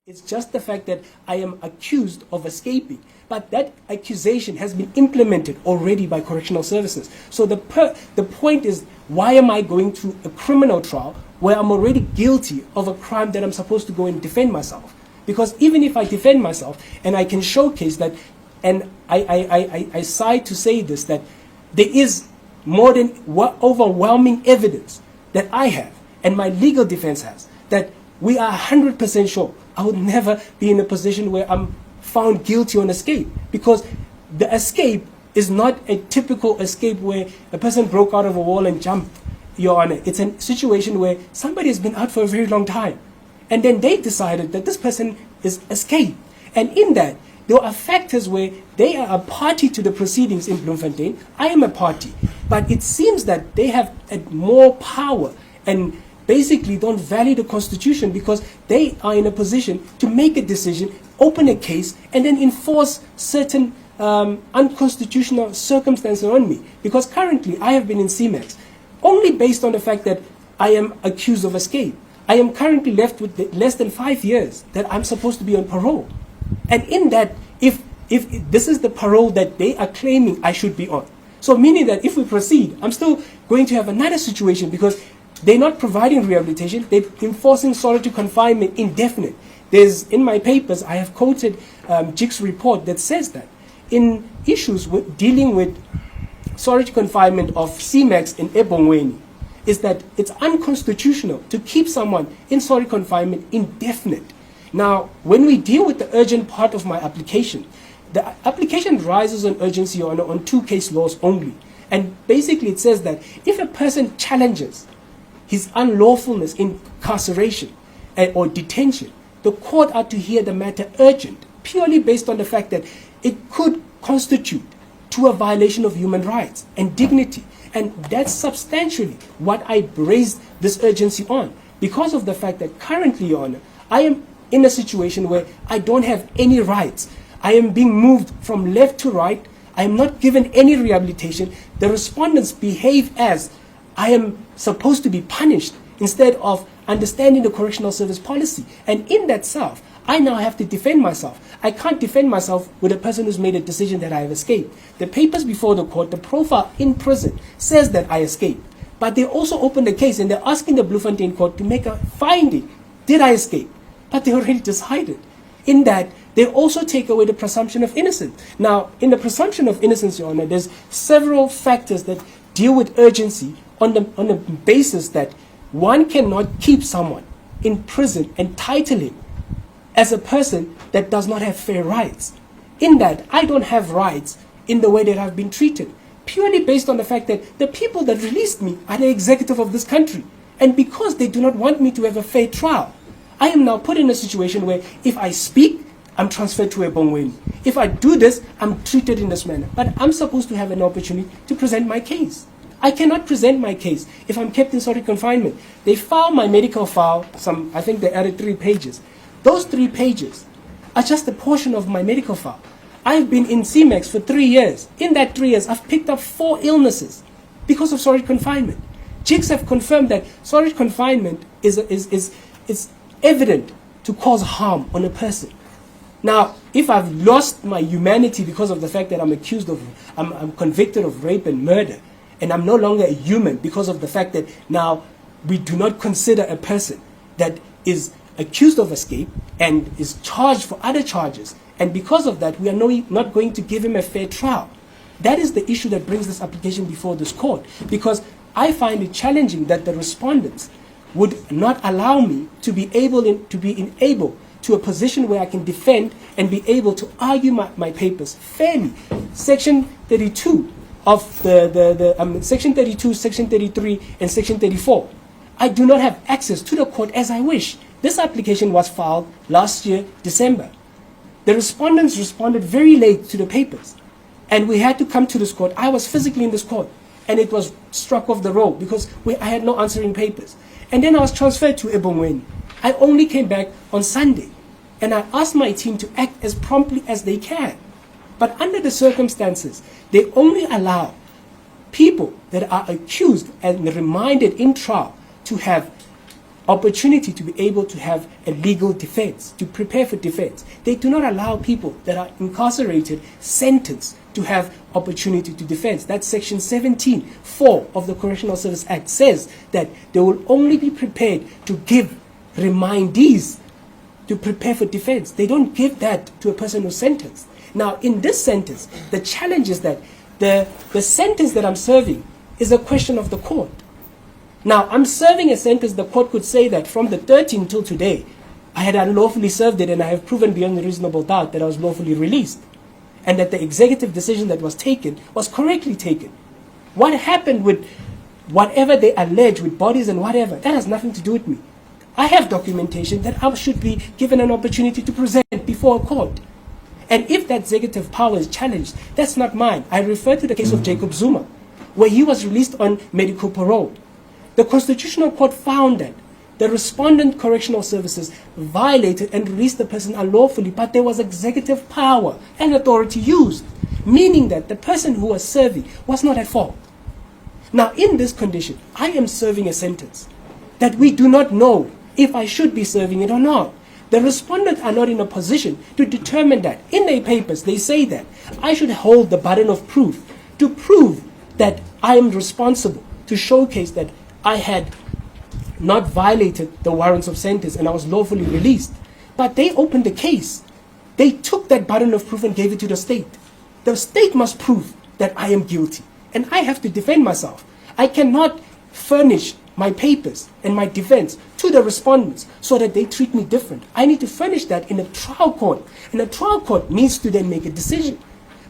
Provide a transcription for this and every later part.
It's just the fact that I am accused of escaping. But that accusation has been implemented already by correctional services. So the point is, why am I going through a criminal trial where I'm already guilty of a crime that I'm supposed to go and defend myself? Because even if I defend myself and I can showcase that, and I sigh to say this, that there is more than overwhelming evidence that I have and my legal defense has, that we are 100% sure I would never be in a position where I'm found guilty on escape, because the escape is not a typical escape where a person broke out of a wall and jumped, Your Honor. It's a situation where somebody has been out for a very long time, and then they decided that this person is escaped. And in that, there are factors where they are a party to the proceedings in Bloemfontein. I am a party. But it seems that they have more power and basically don't value the Constitution, because they are in a position to make a decision, open a case, and then enforce certain unconstitutional circumstances on me. Because currently I have been in CMAX only based on the fact that I am accused of escape. I am currently left with less than 5 years that I'm supposed to be on parole. And in that, if this is the parole that they are claiming I should be on, so meaning that if we proceed, I'm still going to have another situation, because they're not providing rehabilitation, they're enforcing solitary confinement indefinite. In my papers, I have quoted JIC's report that says that in issues dealing with solitary confinement of CMAX in Ebongweni, is that it's unconstitutional to keep someone in solitary confinement indefinite. Now, when we deal with the urgent part of my application, the application rises on urgency on two case laws only. And basically it says that if a person challenges his unlawfulness in incarceration or detention, the court ought to hear the matter urgent, purely based on the fact that it could constitute to a violation of human rights and dignity. And that's substantially what I raised this urgency on, because of the fact that currently, Your Honor, I am in a situation where I don't have any rights. I am being moved from left to right. I am not given any rehabilitation. The respondents behave as I am supposed to be punished instead of understanding the correctional service policy. And in that self, I now have to defend myself. I can't defend myself with a person who's made a decision that I have escaped. The papers before the court, the profile in prison says that I escaped. But they also opened the case and they're asking the Bloemfontein court to make a finding. Did I escape? But they already decided. In that, they also take away the presumption of innocence. Now, in the presumption of innocence, Your Honor, there's several factors that deal with urgency on the basis that one cannot keep someone in prison and title him as a person that does not have fair rights. In that, I don't have rights in the way that I've been treated, purely based on the fact that the people that released me are the executive of this country. And because they do not want me to have a fair trial, I am now put in a situation where if I speak, I'm transferred to Ebongweni. If I do this, I'm treated in this manner. But I'm supposed to have an opportunity to present my case. I cannot present my case if I'm kept in solitary confinement. They filed my medical file, I think they added 3 pages. Those 3 pages are just a portion of my medical file. I've been in CMAX for 3 years. In that 3 years, I've picked up 4 illnesses because of solitary confinement. JICs have confirmed that solitary confinement is evident to cause harm on a person. Now, if I've lost my humanity because of the fact that I'm convicted of rape and murder, and I'm no longer a human because of the fact that now we do not consider a person that is accused of escape and is charged for other charges, and because of that, we are not going to give him a fair trial. That is the issue that brings this application before this court, because I find it challenging that the respondents would not allow me to be enabled to a position where I can defend and be able to argue my papers fairly. Section 32 of Section 32, Section 33, and Section 34. I do not have access to the court as I wish. This application was filed last year, December. The respondents responded very late to the papers, and we had to come to this court. I was physically in this court, and it was struck off the roll because I had no answering papers. And then I was transferred to Ebongweni. I only came back on Sunday, and I asked my team to act as promptly as they can. But under the circumstances, they only allow people that are accused and remanded in trial to have opportunity to be able to have a legal defense, to prepare for defense. They do not allow people that are incarcerated, sentenced, to have opportunity to defense. That's Section 17(4) of the Correctional Service Act says that they will only be prepared to give remindees to prepare for defense. They don't give that to a person who's sentenced. Now, in this sentence, the challenge is that the sentence that I'm serving is a question of the court. Now, I'm serving a sentence, the court could say that from the 13th till today, I had unlawfully served it and I have proven beyond a reasonable doubt that I was lawfully released and that the executive decision that was taken was correctly taken. What happened with whatever they allege with bodies and whatever, that has nothing to do with me. I have documentation that I should be given an opportunity to present before a court. And if that executive power is challenged, that's not mine. I refer to the case of Jacob Zuma, where he was released on medical parole. The Constitutional Court found that the respondent correctional services violated and released the person unlawfully, but there was executive power and authority used, meaning that the person who was serving was not at fault. Now, in this condition, I am serving a sentence that we do not know if I should be serving it or not. The respondents are not in a position to determine that. In their papers, they say that I should hold the burden of proof to prove that I am responsible, to showcase that I had not violated the warrants of sentence and I was lawfully released. But they opened the case. They took that burden of proof and gave it to the state. The state must prove that I am guilty, and I have to defend myself. I cannot furnish my papers and my defense to the respondents so that they treat me different. I need to furnish that in a trial court, and a trial court needs to then make a decision.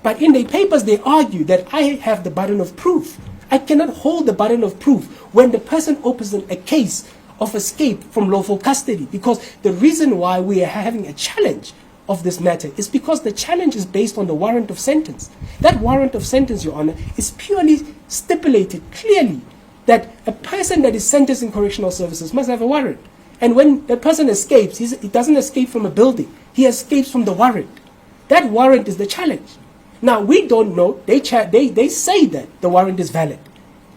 But in their papers, they argue that I have the burden of proof. I cannot hold the burden of proof when the person opens a case of escape from lawful custody, because the reason why we are having a challenge of this matter is because the challenge is based on the warrant of sentence. That warrant of sentence, Your Honor, is purely stipulated clearly that a person that is sentenced in correctional services must have a warrant. And when the person escapes, he doesn't escape from a building. He escapes from the warrant. That warrant is the challenge. Now, we don't know. They say that the warrant is valid.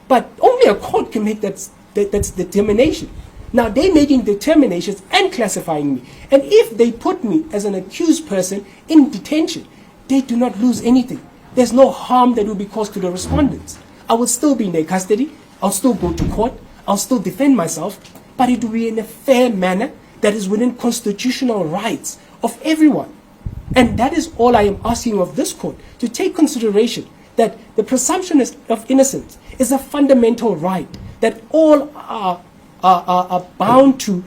But only a court can make that's determination. Now, they're making determinations and classifying me. And if they put me as an accused person in detention, they do not lose anything. There's no harm that will be caused to the respondents. I will still be in their custody. I'll still go to court. I'll still defend myself. But it will be in a fair manner that is within constitutional rights of everyone. And that is all I am asking of this court, to take consideration that the presumption of innocence is a fundamental right that all are bound to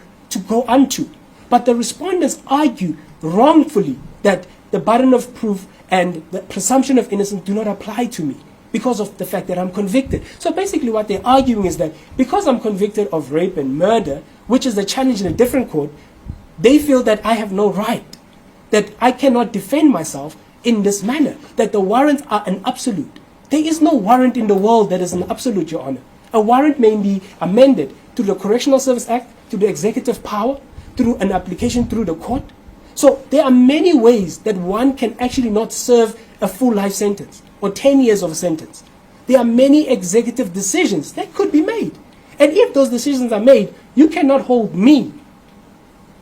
go unto. But the respondents argue wrongfully that the burden of proof and the presumption of innocence do not apply to me because of the fact that I'm convicted. So basically what they're arguing is that because I'm convicted of rape and murder, which is a challenge in a different court, they feel that I have no right, that I cannot defend myself in this manner, that the warrants are an absolute. There is no warrant in the world that is an absolute, Your Honor. A warrant may be amended through the Correctional Service Act, through the executive power, through an application through the court. So there are many ways that one can actually not serve a full life sentence or 10 years of a sentence. There are many executive decisions that could be made. And if those decisions are made, you cannot hold me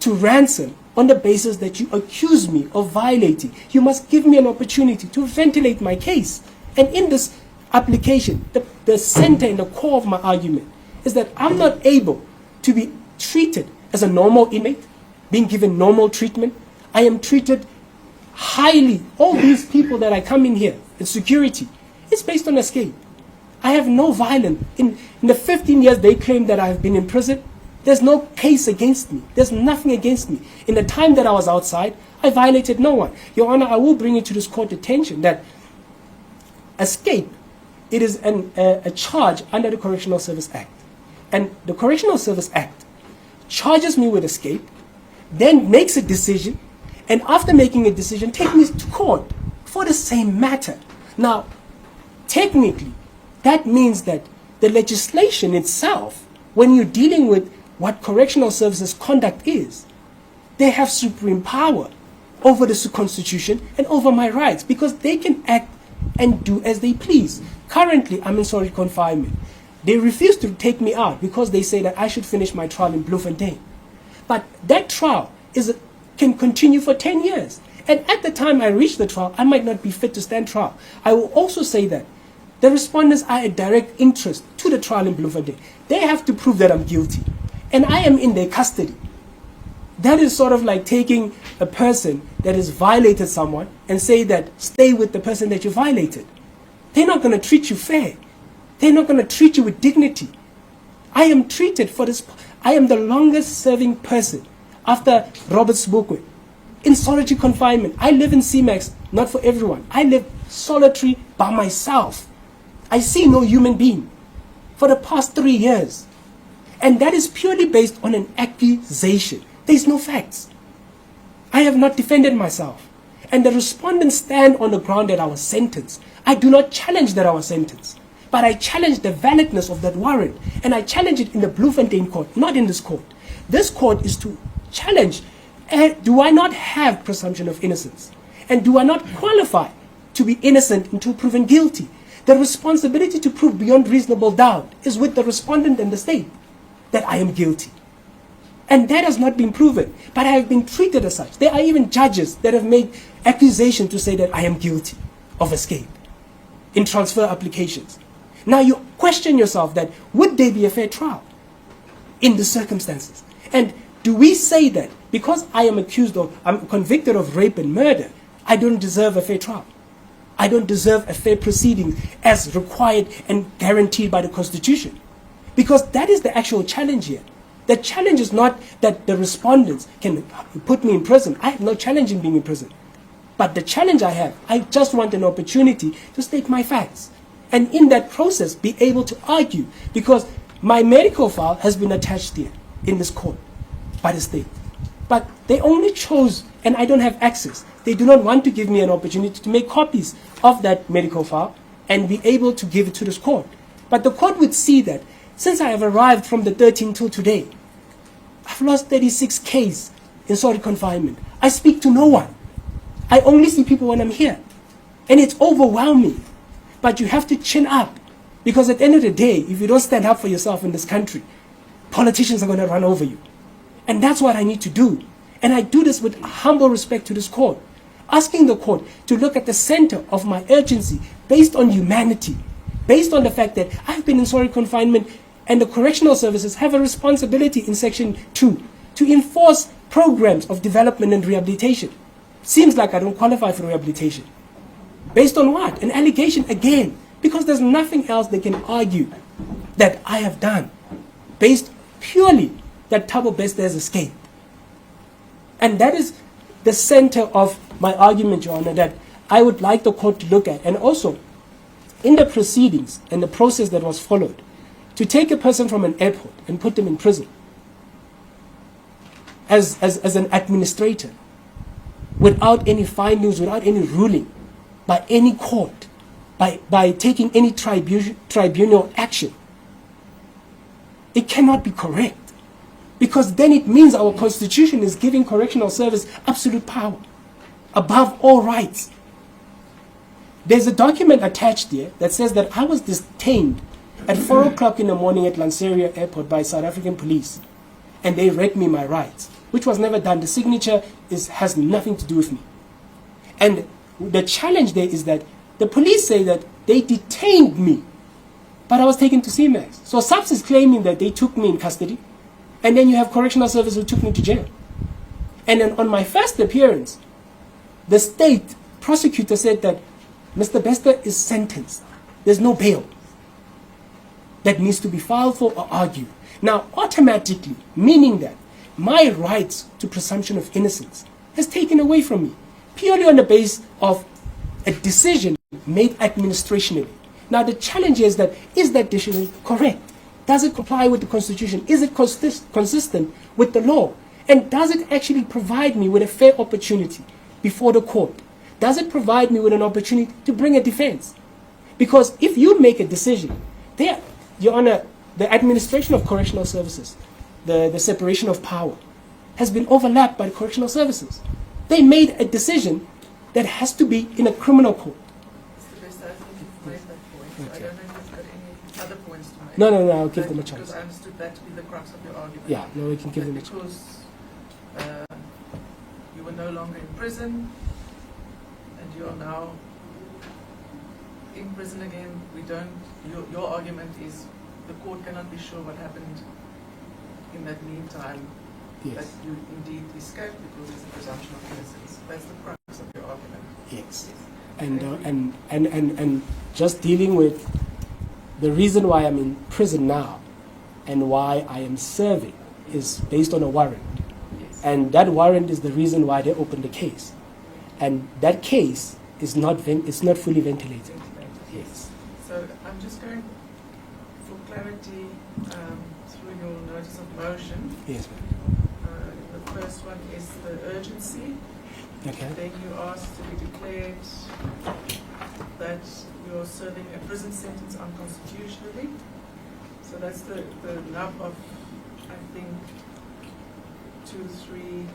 to ransom on the basis that you accuse me of violating. You must give me an opportunity to ventilate my case. And in this application, the center and the core of my argument is that I'm not able to be treated as a normal inmate, being given normal treatment. I am treated highly. All these people that I come in here, in security, it's based on escape. I have no violence. In the 15 years they claim that I have been in prison, there's no case against me. There's nothing against me. In the time that I was outside, I violated no one. Your Honor, I will bring it to this court attention that escape, it is a charge under the Correctional Service Act. And the Correctional Service Act charges me with escape, then makes a decision, and after making a decision, take me to court for the same matter. Now, technically, that means that the legislation itself, when you're dealing with what correctional services conduct is, they have supreme power over the Constitution and over my rights because they can act and do as they please. Currently, I'm in solitary confinement. They refuse to take me out because they say that I should finish my trial in Bloemfontein. But that trial can continue for 10 years. And at the time I reach the trial, I might not be fit to stand trial. I will also say that the respondents are a direct interest to the trial in Bloemfontein. They have to prove that I'm guilty. And I am in their custody. That is sort of like taking a person that has violated someone and say that stay with the person that you violated. They're not going to treat you fair. They're not going to treat you with dignity. I am treated for this. I am the longest serving person after Robert Sibukwe in solitary confinement. I live in CMAX, not for everyone. I live solitary by myself. I see no human being for the past 3 years. And that is purely based on an accusation. There's no facts. I have not defended myself. And the respondents stand on the ground that I was sentenced. I do not challenge that I was sentenced. But I challenge the validness of that warrant. And I challenge it in the Bloemfontein court, not in this court. This court is to challenge, do I not have presumption of innocence? And do I not qualify to be innocent until proven guilty? The responsibility to prove beyond reasonable doubt is with the respondent and the state that I am guilty. And that has not been proven, but I have been treated as such. There are even judges that have made accusations to say that I am guilty of escape in transfer applications. Now you question yourself that would there be a fair trial in the circumstances? And do we say that because I'm convicted of rape and murder, I don't deserve a fair trial? I don't deserve a fair proceeding as required and guaranteed by the Constitution? Because that is the actual challenge here. The challenge is not that the respondents can put me in prison. I have no challenge in being in prison. But the challenge I just want an opportunity to state my facts. And in that process, be able to argue. Because my medical file has been attached here in this court by the state. But they only chose, and I don't have access. They do not want to give me an opportunity to make copies of that medical file and be able to give it to this court. But the court would see that since I have arrived from the 13th till today, I've lost 36 Ks in solitary confinement. I speak to no one. I only see people when I'm here. And it's overwhelming. But you have to chin up. Because at the end of the day, if you don't stand up for yourself in this country, politicians are going to run over you. And that's what I need to do. And I do this with humble respect to this court. Asking the court to look at the center of my urgency based on humanity. Based on the fact that I've been in solitary confinement and the correctional services have a responsibility in Section 2 to enforce programs of development and rehabilitation. Seems like I don't qualify for rehabilitation. Based on what? An allegation again. Because there's nothing else they can argue that I have done. Based purely that Thabo Bester has escaped. And that is the center of my argument, Your Honor, that I would like the court to look at. And also, in the proceedings and the process that was followed, to take a person from an airport and put them in prison as an administrator without any findings, without any ruling by any court, by taking any tribunal action, it cannot be correct. Because then it means our Constitution is giving correctional service absolute power above all rights. There's a document attached here that says that I was detained at 4 o'clock in the morning at Lanseria Airport by South African police, and they read me my rights, which was never done. The signature has nothing to do with me. And the challenge there is that the police say that they detained me, but I was taken to CMAX. So SAPS is claiming that they took me in custody, and then you have correctional service who took me to jail. And then on my first appearance, the state prosecutor said that Mr. Bester is sentenced. There's no bail that needs to be filed for or argued. Now, automatically, meaning that my rights to presumption of innocence is taken away from me, purely on the basis of a decision made administrationally. Now, the challenge is that decision correct? Does it comply with the Constitution? Is it consistent with the law? And does it actually provide me with a fair opportunity before the court? Does it provide me with an opportunity to bring a defense? Because if you make a decision, Your Honor, the administration of correctional services, the separation of power, has been overlapped by the correctional services. They made a decision that has to be in a criminal court. Mr. Bester, I think you've made that point. Okay. I don't know if you've got any other points to make. make? No, I'll give them a chance. Because I understood that to be the crux of your argument. Yeah, no, we can give them a chance. Because you were no longer in prison, and you are now in prison again. Your argument is the court cannot be sure what happened in that meantime. Yes. That you indeed escaped because it's a presumption of innocence. That's the crux of your argument. Yes. And just dealing with the reason why I'm in prison now and why I am serving is based on a warrant. Yes. And that warrant is the reason why they opened the case. And that case is not fully ventilated. Yes. So I'm just going for clarity through your notice of motion. Yes, ma'am. The first one is the urgency. Okay. Then you asked to be declared that you're serving a prison sentence unconstitutionally. So that's the nub of, I think, 2, 3,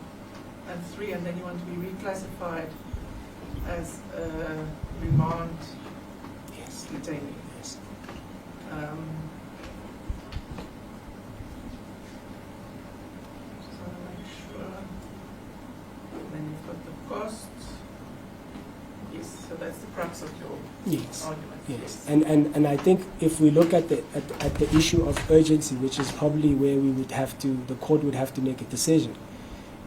and 3, and then you want to be reclassified as a remand detainee. Yes. Just want to make sure. And then you've got the cost. Yes, so that's the crux of your argument. Yes. And I think if we look at the issue of urgency, which is probably where the court would have to make a decision,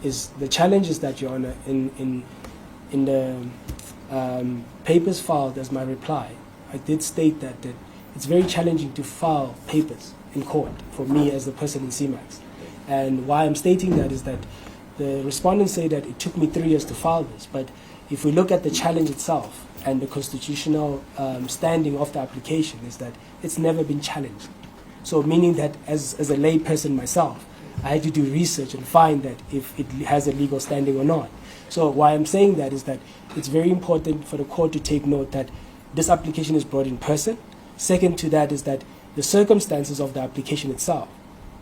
is the challenge is that, Your Honor, in the papers filed as my reply, I did state that it's very challenging to file papers in court for me as the person in CMAX. And why I'm stating that is that the respondents say that it took me 3 years to file this, but if we look at the challenge itself and the constitutional standing of the application is that it's never been challenged. So meaning that as a lay person myself, I had to do research and find that if it has a legal standing or not. So why I'm saying that is that it's very important for the court to take note that this application is brought in person. Second to that is that the circumstances of the application itself,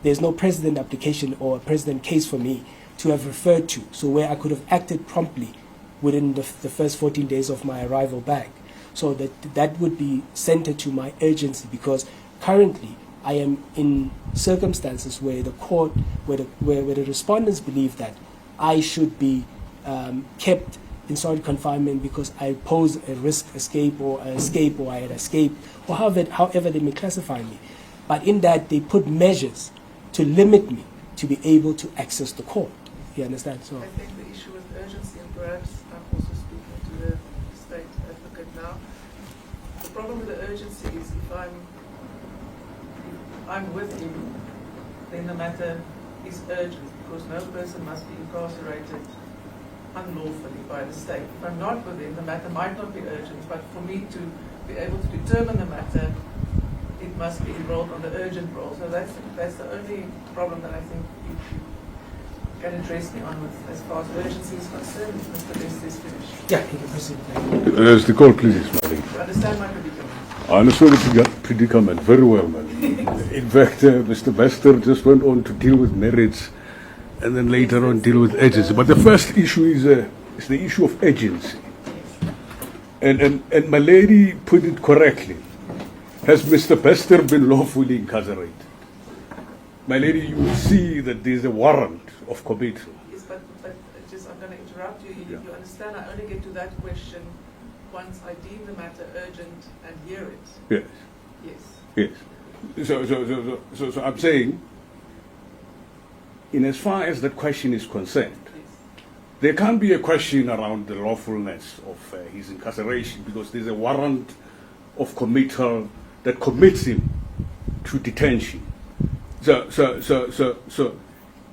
there's no precedent application or a precedent case for me to have referred to, so where I could have acted promptly within the first 14 days of my arrival back. So that would be centered to my urgency, because currently I am in circumstances where the court, where the respondents believe that I should be kept in solitary confinement because I pose a risk escape or I had escaped, or however they may classify me. But in that, they put measures to limit me to be able to access the court. You understand? So I think the issue with urgency, and perhaps I'm also speaking to the state advocate now, the problem with the urgency is if I'm with him, then the matter is urgent, because no person must be incarcerated unlawfully by the state. If I'm not with him, the matter might not be urgent, but for me to be able to determine the matter, it must be enrolled on the urgent roll. So that's the only problem that I think you can address me on with as far as urgency is concerned. Mr. Bester is finished. yeah, you can proceed. As the call, please, Madam. You understand my predicament? I understand the predicament very well, Madam. In fact, Mr. Bester just went on to deal with merits and then later on deal with urgency. But the first issue is the issue of urgency. And my lady put it correctly. Has Mr. Bester been lawfully incarcerated? My lady, you will see that there is a warrant of committal. Yes, but just I'm going to interrupt you. You understand, I only get to that question once I deem the matter urgent and hear it. Yes. Yes. Yes. So I'm saying, in as far as that question is concerned, Yes. there can't be a question around the lawfulness of his incarceration, because there's a warrant of committal that commits him to detention. So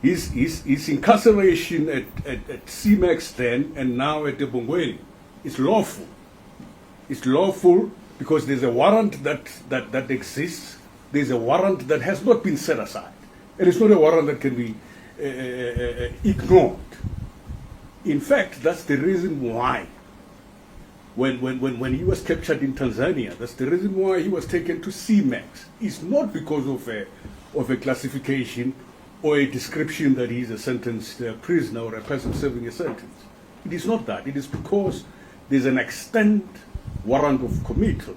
his incarceration at CMAX then and now at the Bongweni is lawful. It's lawful because there's a warrant that exists. There's a warrant that has not been set aside. And it's not a warrant that can be ignored. In fact, that's the reason why when he was captured in Tanzania, that's the reason why he was taken to CMAX. It's not because of a classification or a description that he's a sentenced prisoner or a person serving a sentence. It is not that. It is because there's an extant warrant of committal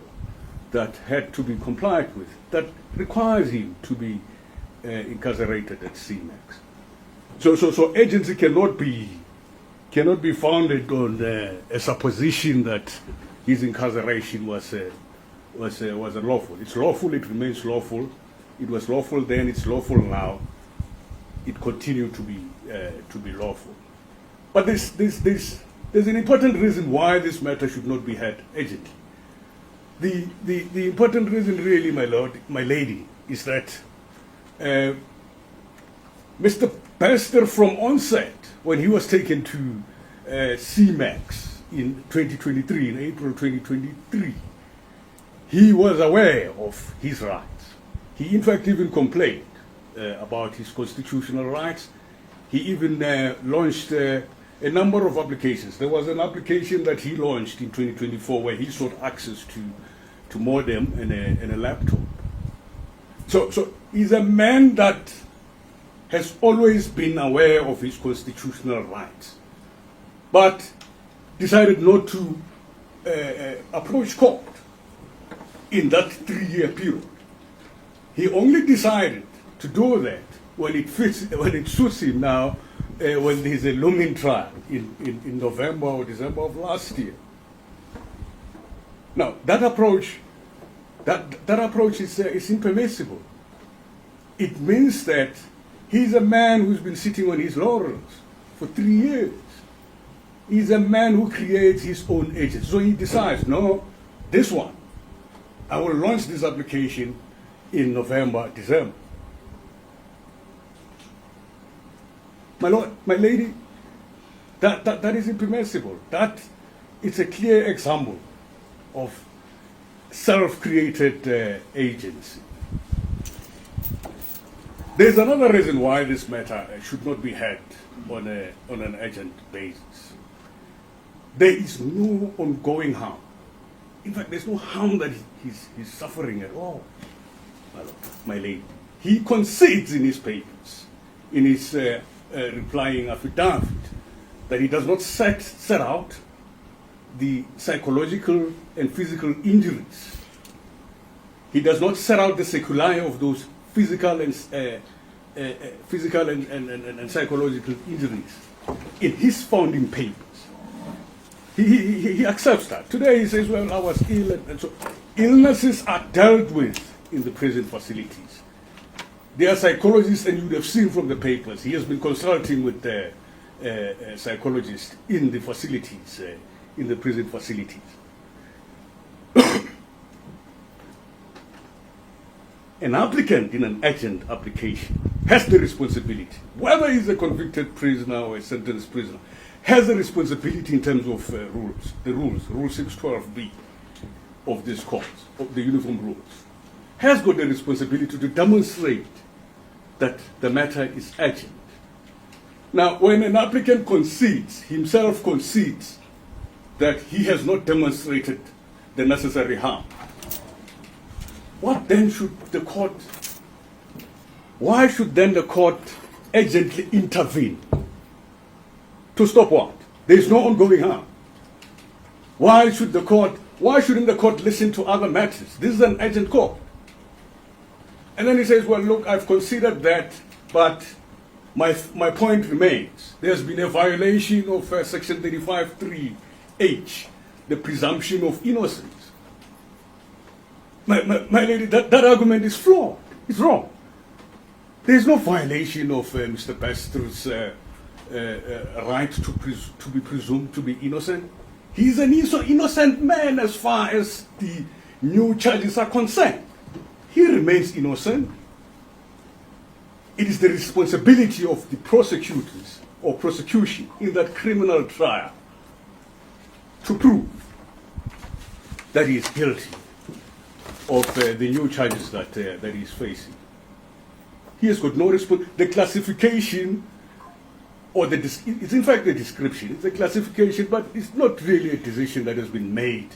that had to be complied with, that requires him to be incarcerated at CMAX. So agency cannot be founded on a supposition that his incarceration was unlawful. It's lawful. It remains lawful. It was lawful then. It's lawful now. It continued to be lawful. But there's an important reason why this matter should not be had urgently. The important reason, really, my lord, my lady, is that Mr. Bester, from onset, when he was taken to CMAX in 2023, in April 2023, he was aware of his rights. He, in fact, even complained about his constitutional rights. He even launched a number of applications. There was an application that he launched in 2024 where he sought access to modem and a laptop. So he's a man that has always been aware of his constitutional rights, but decided not to approach court in that 3-year period. He only decided to do that when it suits him now, when there's a looming trial in November or December of last year. Now, that approach is impermissible. It means that he's a man who's been sitting on his laurels for 3 years. He's a man who creates his own agent. So he decides, no, this one, I will launch this application in November, December. My lord, my lady, that is impermissible. That is a clear example of self-created agency. There's another reason why this matter should not be had on an urgent basis. There is no ongoing harm. In fact, there's no harm that he's suffering at all. My lady, he concedes in his papers, in his replying affidavit, that he does not set out the psychological and physical injuries. He does not set out the sequelae of those physical and psychological injuries in his founding papers. He accepts that. Today he says, well, I was ill, and so illnesses are dealt with in the prison facilities. There are psychologists, and you would have seen from the papers, he has been consulting with psychologists in the facilities, in the prison facilities. An applicant in an urgent application has the responsibility, whether he's a convicted prisoner or a sentenced prisoner, has a responsibility in terms of rules, Rule 612B of this court, of the uniform rules, has got the responsibility to demonstrate that the matter is urgent. Now, when an applicant himself concedes that he has not demonstrated the necessary harm, what then should the court, why should then the court urgently intervene? To stop what? There is no ongoing harm. Why shouldn't the court listen to other matters? This is an urgent court. And then he says, well, look, I've considered that, but my point remains. There's been a violation of Section 35(3)H, the presumption of innocence. My lady, that argument is flawed. It's wrong. There's no violation of Mr. Bester's right to be presumed to be innocent. He's an innocent man as far as the new charges are concerned. He remains innocent. It is the responsibility of the prosecutors or prosecution in that criminal trial to prove that he is guilty of the new charges that he is facing. He has got no response. The classification, or it's in fact a description, it's a classification, but it's not really a decision that has been made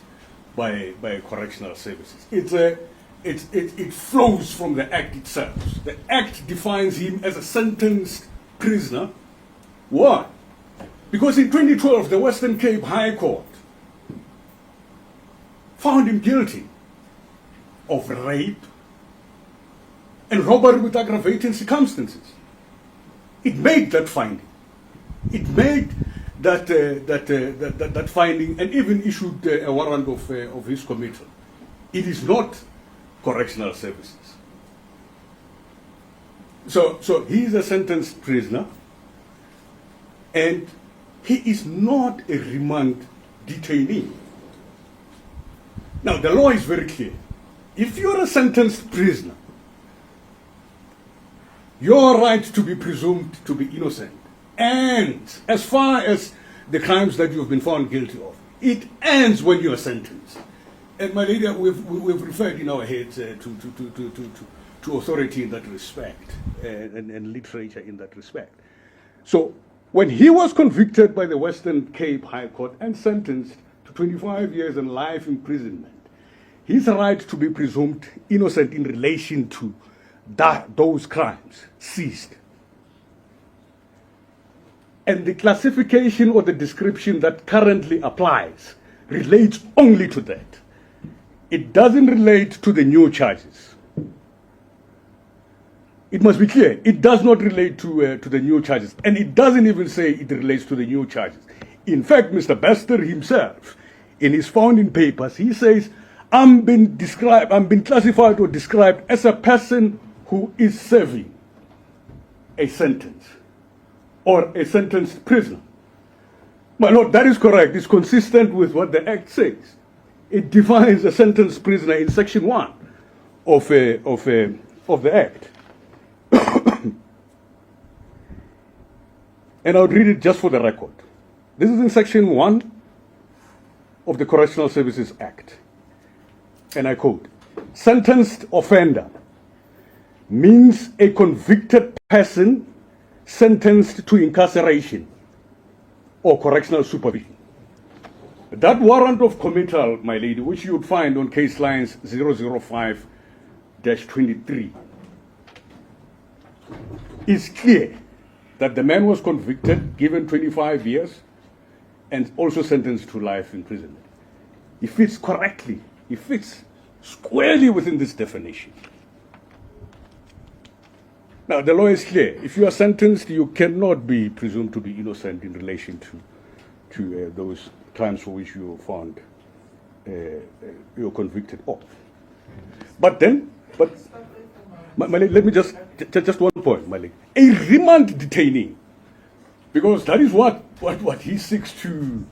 by correctional services. It flows from the Act itself. The Act defines him as a sentenced prisoner. Why? Because in 2012, the Western Cape High Court found him guilty of rape and robbery with aggravating circumstances. It made that finding. It made that finding and even issued a warrant of his committal. It is not correctional services. So he is a sentenced prisoner, and he is not a remand detainee. Now, the law is very clear. If you're a sentenced prisoner, your right to be presumed to be innocent, and as far as the crimes that you've been found guilty of, it ends when you are sentenced. And my lady, we've referred in our heads to authority in that respect, and literature in that respect. So when he was convicted by the Western Cape High Court and sentenced to 25 years and life imprisonment, his right to be presumed innocent in relation to those crimes ceased. And the classification or the description that currently applies relates only to that. It doesn't relate to the new charges. It must be clear, it does not relate to the new charges, and it doesn't even say it relates to the new charges. In fact, Mr. Bester himself, in his founding papers, he says, I'm being classified or described as a person who is serving a sentence or a sentenced prisoner. My lord, that is correct. It's consistent with what the Act says. It defines a sentenced prisoner in Section 1 of the Act. And I'll read it just for the record. This is in Section 1 of the Correctional Services Act. And I quote, sentenced offender means a convicted person sentenced to incarceration or correctional supervision. That warrant of committal, my lady, which you would find on case lines 005-23, is clear that the man was convicted, given 25 years, and also sentenced to life imprisonment. He fits correctly. He fits squarely within this definition. Now, the law is clear. If you are sentenced, you cannot be presumed to be innocent in relation to those crimes for which you are found, you're convicted of. But Malik, let me just one point, Malik. A remand detainee, because that is what he seeks to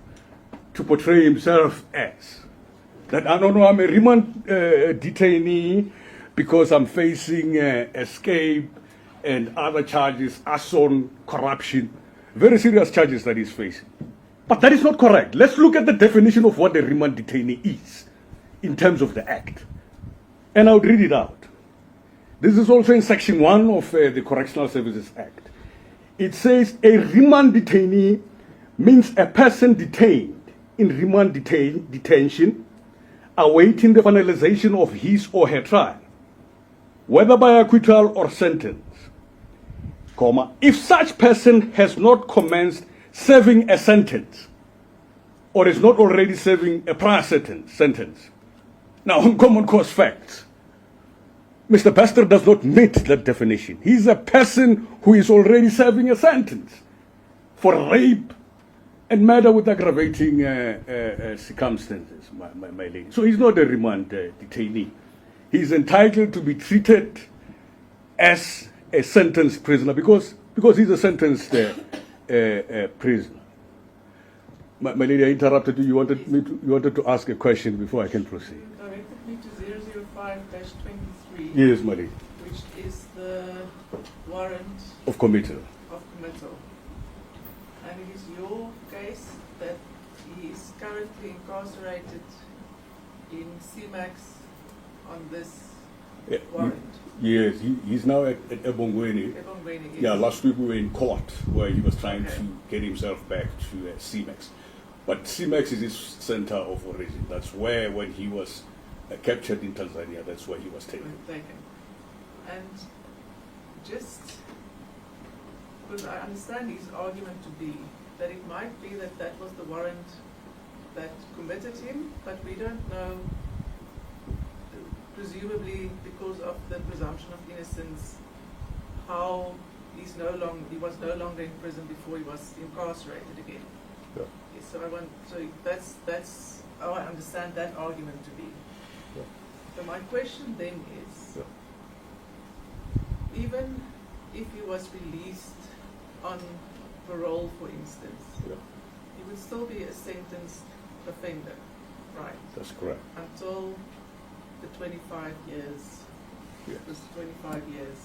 portray himself as. That I'm a remand detainee because I'm facing escape and other charges, arson, corruption, very serious charges that he's facing. But that is not correct. Let's look at the definition of what a remand detainee is in terms of the Act. And I'll read it out. This is also in Section 1 of the Correctional Services Act. It says a remand detainee means a person detained in remand detention awaiting the finalization of his or her trial, whether by acquittal or sentence, if such person has not commenced serving a sentence or is not already serving a prior sentence. Now, on common course facts, Mr. Bester does not meet that definition. He's a person who is already serving a sentence for rape and murder with aggravating circumstances, my lady. So he's not a remand detainee. He's entitled to be treated as a sentenced prisoner because he's a sentenced prisoner. My lady, I interrupted you. You wanted to ask a question before I can proceed. You directed me to 005-23. Yes, my lady. Which is the warrant of committal. And it is your case that he is currently incarcerated in CMAX on this warrant. Yes, he's now at Ebongweni. Yes. Yeah, last week we were in court where he was trying to get himself back to CMAX. But CMAX is his center of origin. That's where, when he was captured in Tanzania, that's where he was taken. And just because I understand his argument to be that it might be that was the warrant that committed him, but we don't know presumably because of the presumption of innocence, how he was no longer in prison before he was incarcerated again. Yeah. Yes, so that's how I understand that argument to be. Yeah. So my question then is, Yeah. even if he was released on parole, for instance, Yeah. he would still be a sentenced offender, right? That's correct. Until the 25 years. Yeah. It was 25 years.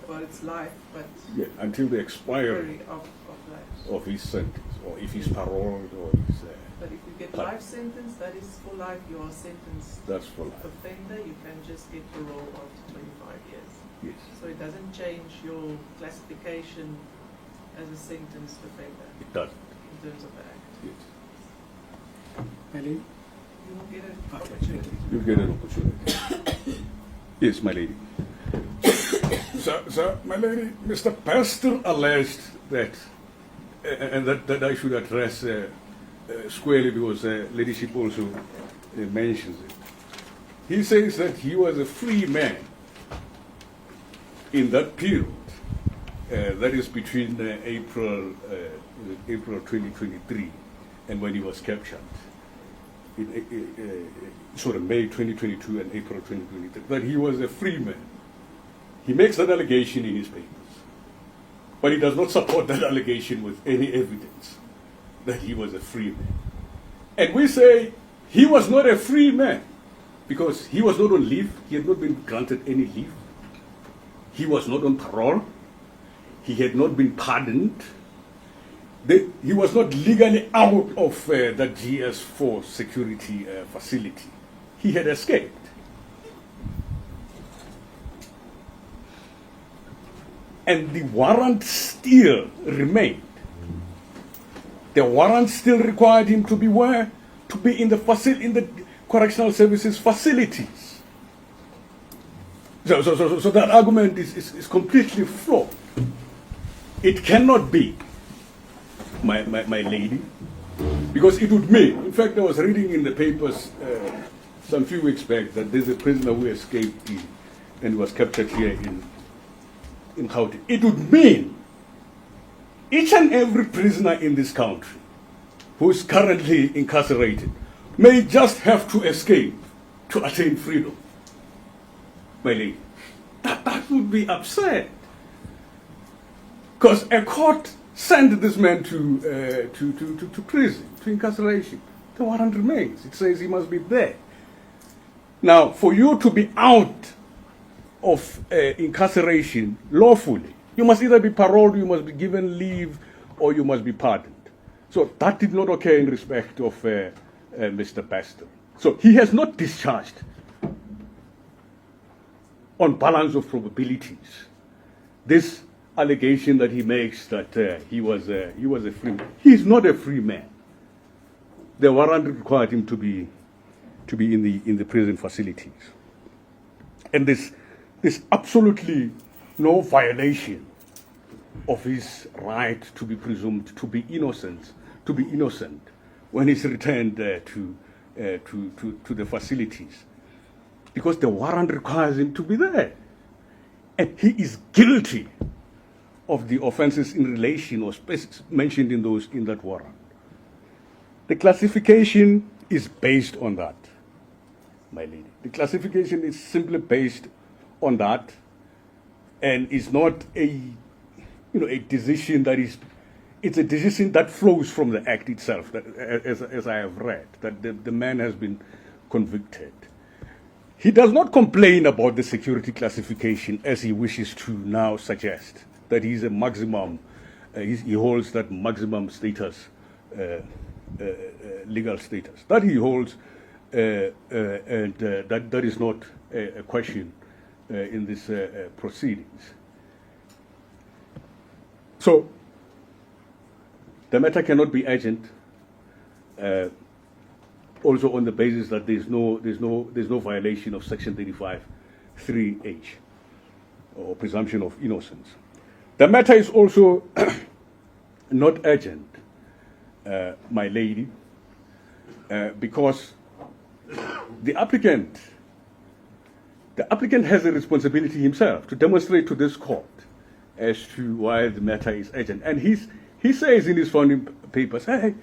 Well, it's life, but Yeah, until the expiry of life. of his sentence, or if he's paroled, or he's But if you get But- life sentence, that is for life. You are sentenced that's for life. offender. You can just get parole after 25 years. Yes, So it doesn't change your classification as a sentenced offender it does. in terms of the act. Yes, My lady? You will get an Okay, opportunity. you get an opportunity. Yes, my lady. So, my lady, Mr. Bester alleged that, and that I should address squarely because ladyship also mentions it. He says that he was a free man in that period, that is between April 2023 and when he was captured. Sort of May 2022 and April 2023, that he was a free man. He makes that allegation in his papers, but he does not support that allegation with any evidence that he was a free man. And we say he was not a free man because he was not on leave. He had not been granted any leave. He was not on parole. He had not been pardoned. He was not legally out of the GS4 security facility. He had escaped. And the warrant still remained. The warrant still required him to be where? To be in the correctional services facilities. So that argument is completely flawed. It cannot be, my lady, because it would mean, in fact, I was reading in the papers some few weeks back that there's a prisoner who escaped and was captured here in Gauteng. It would mean each and every prisoner in this country who is currently incarcerated may just have to escape to attain freedom. My lady, that would be absurd. Because a court sent this man to prison, to incarceration. The warrant remains. It says he must be there. Now, for you to be out of incarceration lawfully, you must either be paroled, you must be given leave, or you must be pardoned. So that did not occur in respect of Mr. Bester. So he has not discharged on balance of probabilities this allegation that he makes that he was a free man. He is not a free man. The warrant required him to be in the prison facilities, and there's absolutely no violation of his right to be presumed to be innocent when he's returned to the facilities, because the warrant requires him to be there, and he is guilty of the offences in relation or mentioned in that warrant. The classification is based on that, my lady. The classification is simply based on that, and is not a decision that is. It's a decision that flows from the act itself. That, as I have read, that the man has been convicted. He does not complain about the security classification as he wishes to now suggest, that he's a maximum, he holds that maximum status, legal status. That he holds, and that is not a question in this proceedings. So the matter cannot be urgent. Also on the basis that there's no violation of Section 35(3)(h) or presumption of innocence. The matter is also not urgent, my lady, because the applicant has a responsibility himself to demonstrate to this court as to why the matter is urgent. And he says in his founding papers, hey,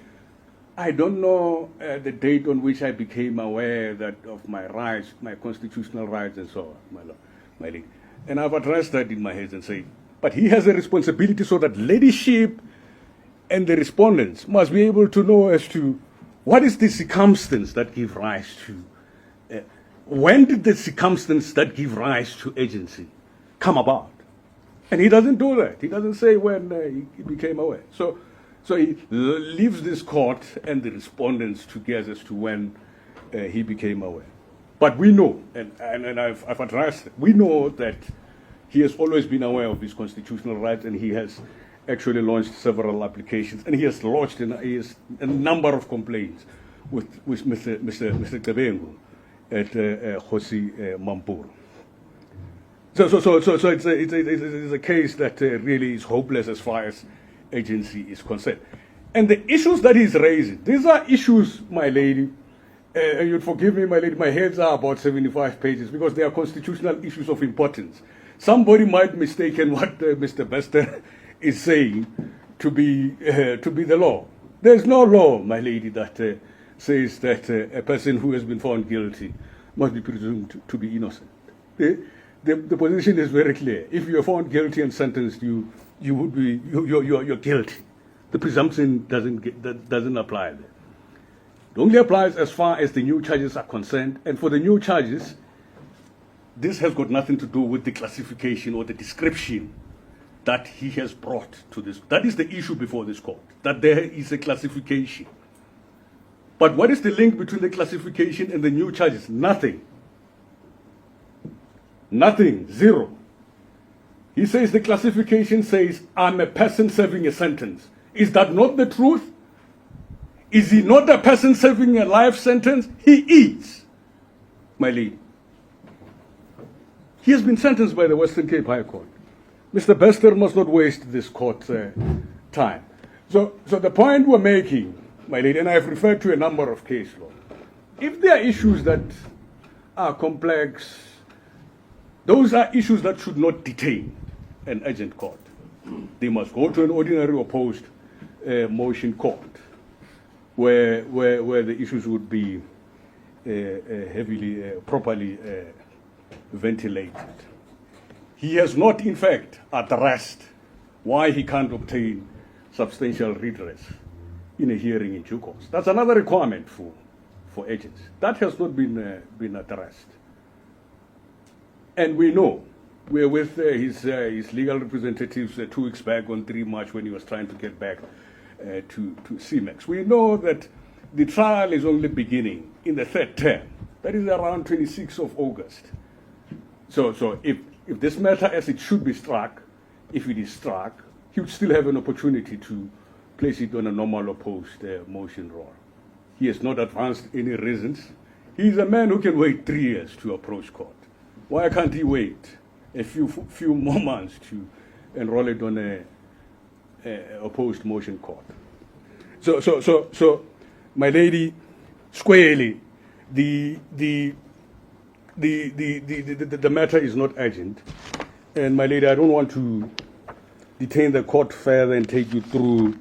I don't know the date on which I became aware that of my rights, my constitutional rights and so on, my lady. And I've addressed that in my head and say, but he has a responsibility so that ladyship and the respondents must be able to know as to what is the circumstance that give rise to, when did the circumstance that give rise to agency come about? And he doesn't do that. He doesn't say when he became aware. So he leaves this court and the respondents to guess as to when he became aware. But we know, and I've addressed it, we know that he has always been aware of his constitutional rights, and he has actually launched several applications, and he has lodged a number of complaints with Mr. Kabengu at Hosi Mampur. So it's a case that really is hopeless as far as agency is concerned. And the issues that he's raising, these are issues, my lady, you'd forgive me, my lady, my heads are about 75 pages because they are constitutional issues of importance. Somebody might mistaken what Mr. Bester is saying to be the law. There's no law, my lady, that says that a person who has been found guilty must be presumed to be innocent. The position is very clear. If you are found guilty and sentenced, you're guilty. The presumption doesn't apply there. It only applies as far as the new charges are concerned, and for the new charges, this has got nothing to do with the classification or the description that he has brought to this. That is the issue before this court, that there is a classification. But what is the link between the classification and the new charges? Nothing. Nothing. Zero. He says the classification says, I'm a person serving a sentence. Is that not the truth? Is he not a person serving a life sentence? He is, my lady. He has been sentenced by the Western Cape High Court. Mr. Bester must not waste this court's time. So the point we're making, my lady, and I've referred to a number of case law, if there are issues that are complex, those are issues that should not detain an urgent court. They must go to an ordinary opposed motion court where the issues would be properly ventilated. He has not, in fact, addressed why he can't obtain substantial redress in a hearing in due course. That's another requirement for agents. That has not been addressed. And we know, we're with his legal representatives 2 weeks back on 3 March when he was trying to get back to CMEX. We know that the trial is only beginning in the 3rd term. That is around 26th of August. So if this matter as it should be struck, if it is struck, he would still have an opportunity to place it on a normal opposed motion roll. He has not advanced any reasons. He is a man who can wait 3 years to approach court. Why can't he wait a few more months to enroll it on a opposed motion court? So, my lady, squarely, the matter is not urgent, and my lady, I don't want to detain the court further and take you through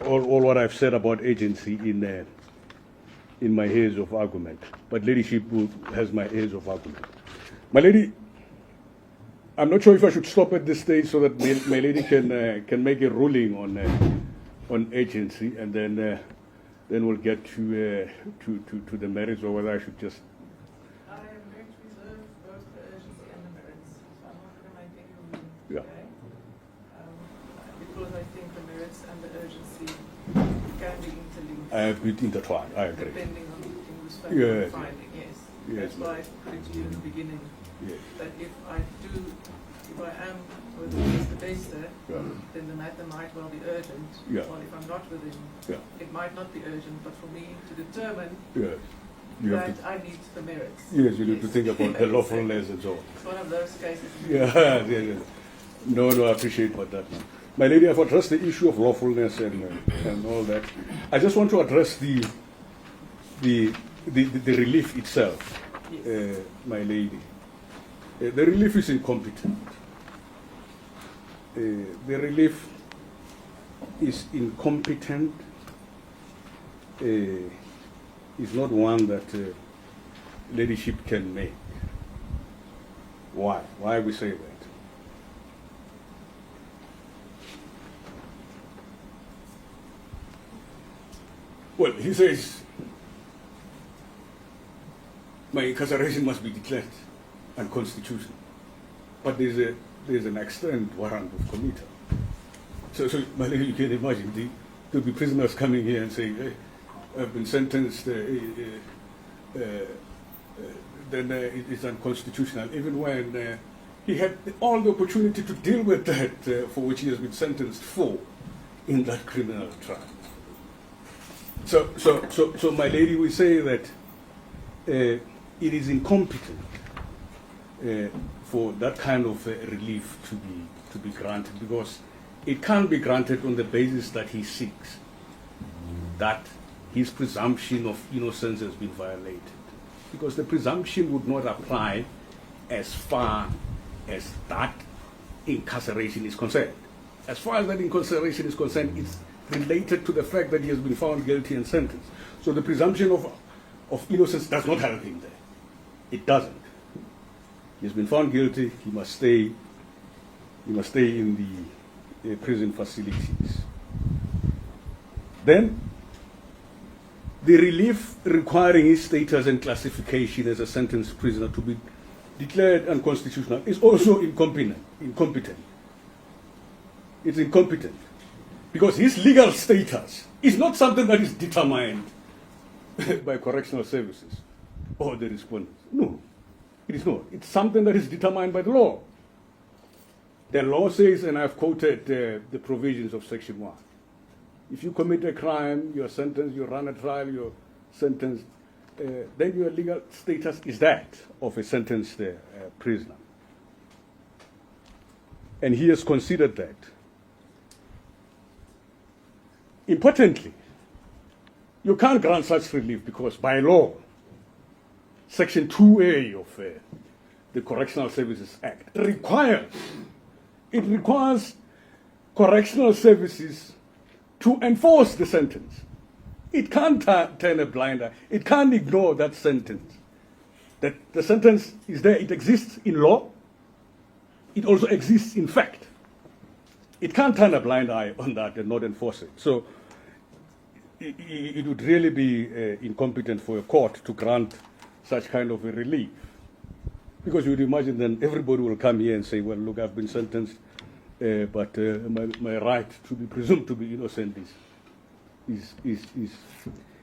all what I've said about agency in my hairs of argument. But ladyship has my hairs of argument. My lady, I'm not sure if I should stop at this stage so that my lady can make a ruling on agency, and then we'll get to the merits, or whether I should just. I am going to reserve both the urgency and the merits, so I'm not going to make any ruling Yeah. today, because I think the merits and the urgency can be interlinked. I have been intertwined. I agree. Depending on who's Yes. finding, yes. Yes, That's why I put it to you in the beginning. Yes. That if I am with Mr. Bester, Yeah. then the matter might well be urgent. Yeah. Or if I'm not with him, Yeah. it might not be urgent, but for me to determine Yes. You have that to, I need the merits. yes, you need to think about the Yes. lawfulness and so on. It's one of those cases. Yeah, yeah. No, I appreciate what that means. My lady, I've addressed the issue of lawfulness and all that. I just want to address the the relief itself, my lady. The relief is incompetent. The relief is incompetent, is not one that ladyship can make. Why? Why we say that? Well, he says my incarceration must be declared unconstitutional, but there's an extant warrant of committal. So my lady, you can imagine there'll be prisoners coming here and saying, hey, I've been sentenced, then it is unconstitutional, even when he had all the opportunity to deal with that for which he has been sentenced for in that criminal trial. So my lady, we say that it is incompetent for that kind of relief to be granted, because it can't be granted on the basis that he seeks that his presumption of innocence has been violated, because the presumption would not apply as far as that incarceration is concerned. As far as that incarceration is concerned, it's related to the fact that he has been found guilty and sentenced. So the presumption of innocence does not help him there. It doesn't. He has been found guilty. He must stay in the prison facilities. Then, the relief requiring his status and classification as a sentenced prisoner to be declared unconstitutional is also incompetent. It's incompetent because his legal status is not something that is determined by correctional services or the respondents. No, it is not. It's something that is determined by the law. The law says, and I've quoted the provisions of Section 1. If you commit a crime, you're sentenced, you run a trial, you're sentenced, then your legal status is that of a sentenced prisoner. And he has considered that. Importantly, you can't grant such relief because by law, Section 2A of the Correctional Services Act requires correctional services to enforce the sentence. It can't turn a blind eye. It can't ignore that sentence. That the sentence is there. It exists in law. It also exists in fact. It can't turn a blind eye on that and not enforce it. So it would really be incompetent for a court to grant such kind of a relief. Because you'd imagine then everybody will come here and say, well, look, I've been sentenced, but my right to be presumed to be innocent is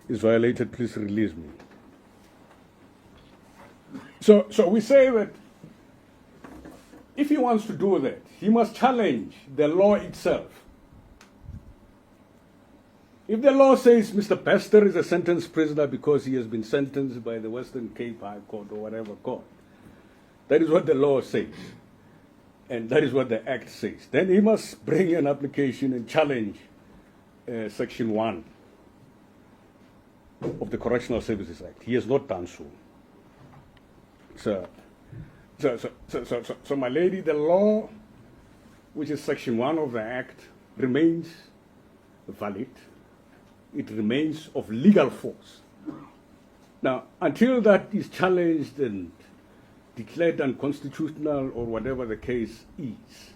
violated. Please release me. So we say that if he wants to do that, he must challenge the law itself. If the law says Mr. Bester is a sentenced prisoner because he has been sentenced by the Western Cape High Court or whatever court, that is what the law says. And that is what the Act says. Then he must bring an application and challenge Section 1 of the Correctional Services Act. He has not done so. So my lady, the law, which is Section 1 of the Act, remains valid. It remains of legal force. Now, until that is challenged and declared unconstitutional or whatever the case is,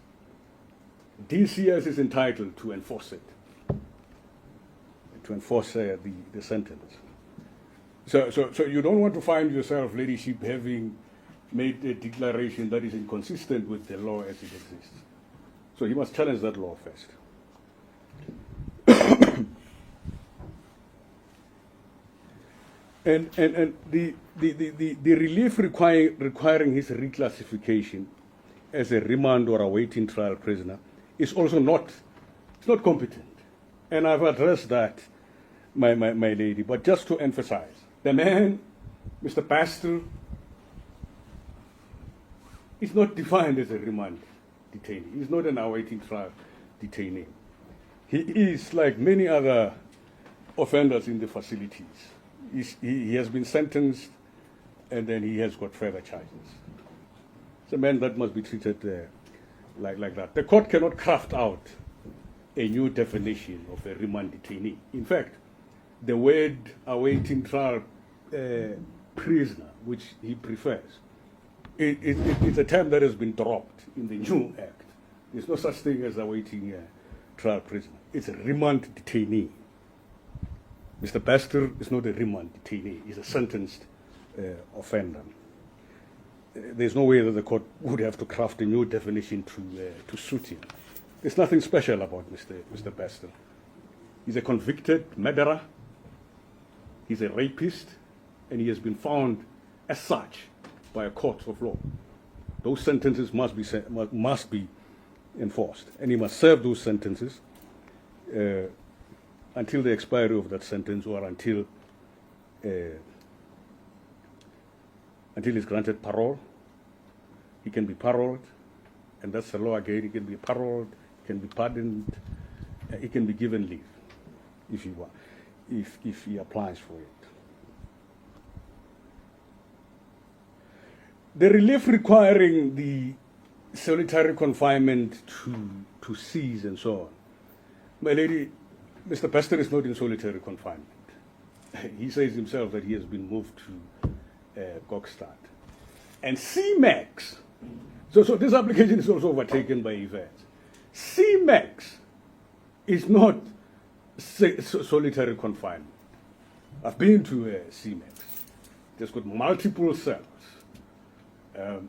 DCS is entitled to enforce it, to enforce the sentence. So you don't want to find yourself, ladyship, having made a declaration that is inconsistent with the law as it exists. So you must challenge that law first. And the relief requiring his reclassification as a remand or awaiting trial prisoner is also not competent. And I've addressed that, my lady, but just to emphasize, the man, Mr. Bester, is not defined as a remand detainee. He's not an awaiting trial detainee. He is like many other offenders in the facilities. he has been sentenced, and then he has got further charges. It's a man that must be treated like that. The court cannot craft out a new definition of a remand detainee. In fact, the word awaiting trial prisoner, which he prefers, it's a term that has been dropped in the new act. There's no such thing as awaiting trial prisoner. It's a remand detainee. Mr. Bester is not a remand detainee. He's a sentenced offender. There's no way that the court would have to craft a new definition to suit him. There's nothing special about Mr. Bester. He's a convicted murderer. He's a rapist, and he has been found as such by a court of law. Those sentences must be enforced, and he must serve those sentences until the expiry of that sentence, or until he's granted parole. He can be paroled, and that's the law again. He can be paroled, he can be pardoned, he can be given leave if he applies for it. The relief requiring the solitary confinement to cease and so on. My lady, Mr. Bester is not in solitary confinement. He says himself that he has been moved to Kokstad. And CMAX, so this application is also overtaken by events. CMAX is not solitary confinement. I've been to CMAX. It's got multiple cells. And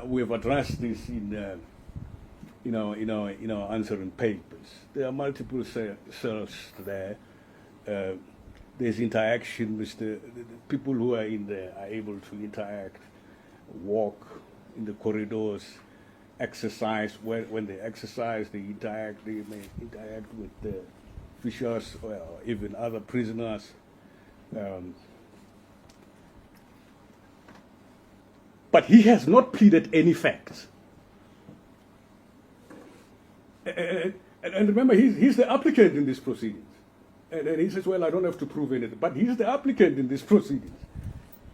we have addressed this in our answering papers. There are multiple cells there. There's interaction with the people who are in there are able to interact, walk in the corridors, exercise. When they exercise, they may interact with the officials or even other prisoners. But he has not pleaded any facts. And remember, he's the applicant in these proceedings. And he says, well, I don't have to prove anything. But he's the applicant in these proceedings.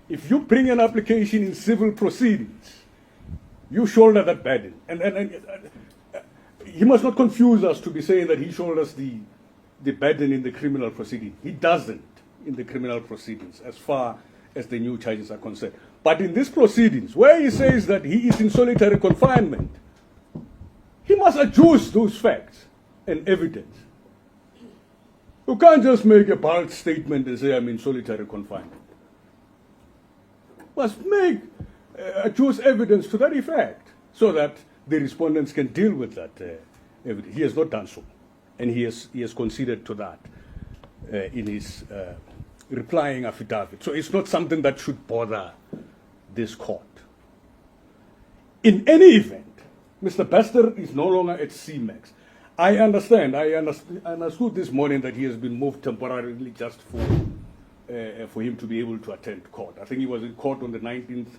If you bring an application in civil proceedings, you shoulder that burden. And he must not confuse us to be saying that he shoulders the burden in the criminal proceeding. He doesn't in the criminal proceedings as far as the new charges are concerned. But in these proceedings, where he says that he is in solitary confinement, he must adduce those facts and evidence. You can't just make a bold statement and say, I'm in solitary confinement. You must adduce evidence to that effect so that the respondents can deal with that evidence. He has not done so. And he has conceded to that in his replying affidavit. So it's not something that should bother this court. In any event, Mr. Bester is no longer at CMAX. I understood this morning that he has been moved temporarily just for him to be able to attend court. I think he was in court on the 19th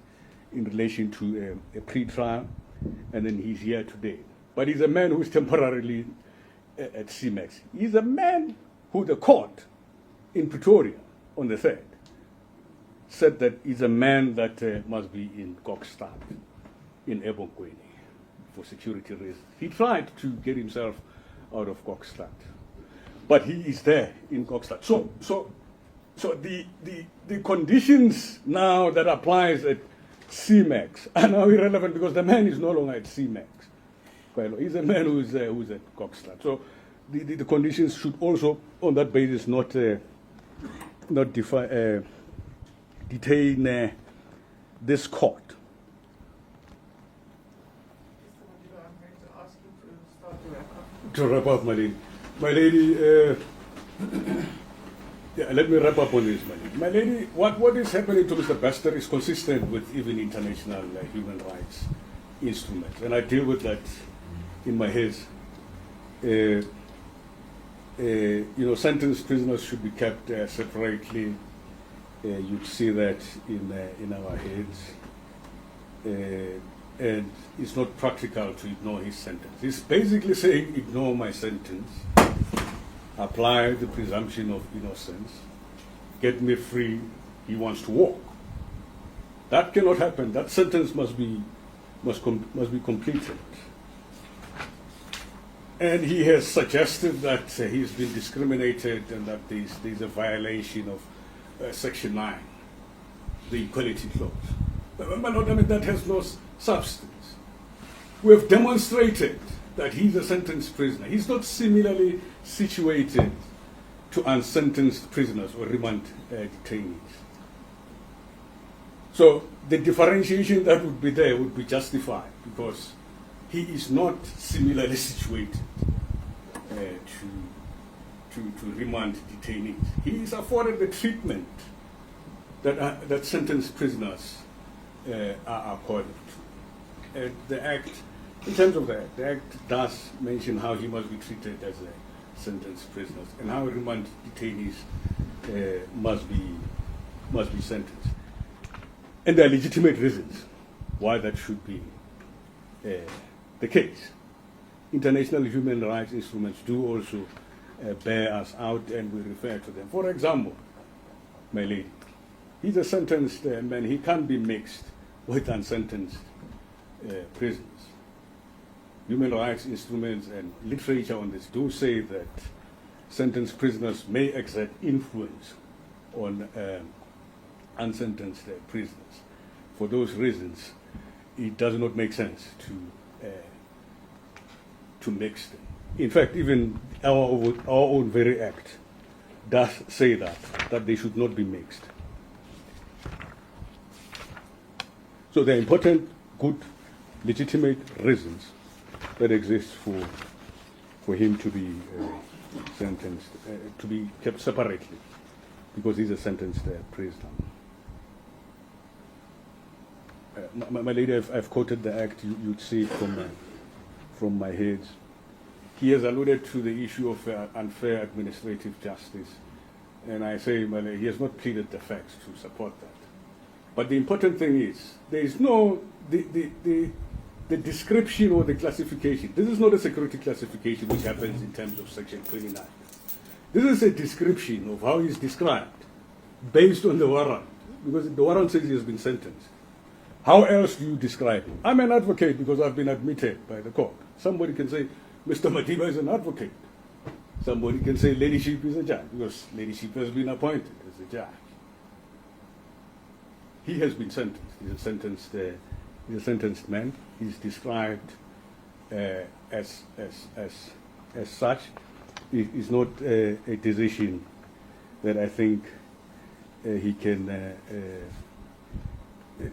in relation to a pre-trial, and then he's here today. But he's a man who is temporarily at CMAX. He's a man who the court in Pretoria on the 3rd said that he's a man that must be in Kokstad, in Ebongweni, for security reasons. He tried to get himself out of Kokstad, but he is there in Kokstad. So the conditions now that applies at CMAX are now irrelevant because the man is no longer at CMAX. He's a man who's at Kokstad. So the conditions should also, on that basis, not detain this court. To wrap up, my lady. My lady, let me wrap up on this, my lady. My lady, what is happening to Mr. Bester is consistent with even international human rights instruments, and I deal with that in my head. Sentenced prisoners should be kept separately. You'd see that in our heads. And it's not practical to ignore his sentence. He's basically saying, ignore my sentence, apply the presumption of innocence, get me free, he wants to walk. That cannot happen. That sentence must be completed. And he has suggested that he's been discriminated and that there's a violation of Section 9, the Equality Clause. But my Lord, I mean, that has no substance. We have demonstrated that he's a sentenced prisoner. He's not similarly situated to unsentenced prisoners or remand detainees. So the differentiation that would be there would be justified because he is not similarly situated to remand detainees. He is afforded the treatment that sentenced prisoners are accorded to. And the Act, in terms of that, the Act does mention how he must be treated as a sentenced prisoner and how remand detainees must be sentenced. And there are legitimate reasons why that should be the case. International human rights instruments do also bear us out, and we refer to them. For example, my lady, he's a sentenced man. He can't be mixed with unsentenced prisoners. Human rights instruments and literature on this do say that sentenced prisoners may exert influence on unsentenced prisoners. For those reasons, it does not make sense to mix them. In fact, even our own very Act does say that they should not be mixed. So there are important, good, legitimate reasons that exist for him to be sentenced, to be kept separately, because he's a sentenced prisoner. My lady, I've quoted the Act. You'd see it from my head. He has alluded to the issue of unfair administrative justice, and I say, my lady, he has not pleaded the facts to support that. But the important thing is, there is no the description or the classification. This is not a security classification which happens in terms of Section 29. This is a description of how he's described based on the warrant, because the warrant says he has been sentenced. How else do you describe him? I'm an advocate because I've been admitted by the court. Somebody can say, Mr. Madiba is an advocate. Somebody can say Ladyship is a judge because Ladyship has been appointed as a judge. He has been sentenced. He's a sentenced man. He's described as such. It is not a decision that I think he can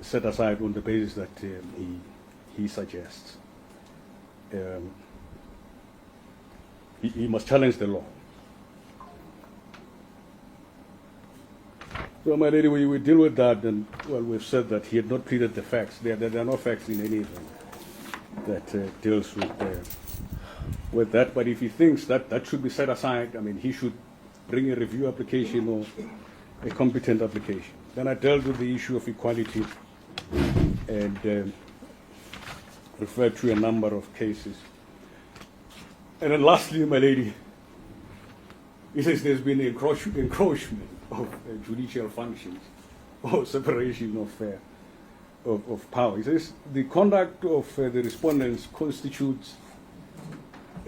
set aside on the basis that he suggests. He must challenge the law. So, my lady, we deal with that, and well, we've said that he had not pleaded the facts. There are no facts in any event that deals with that. But if he thinks that that should be set aside, I mean, he should bring a review application or a competent application. Then I dealt with the issue of equality and referred to a number of cases. And then lastly, my lady, he says there's been encroachment of judicial functions or separation of power. He says the conduct of the respondents constitutes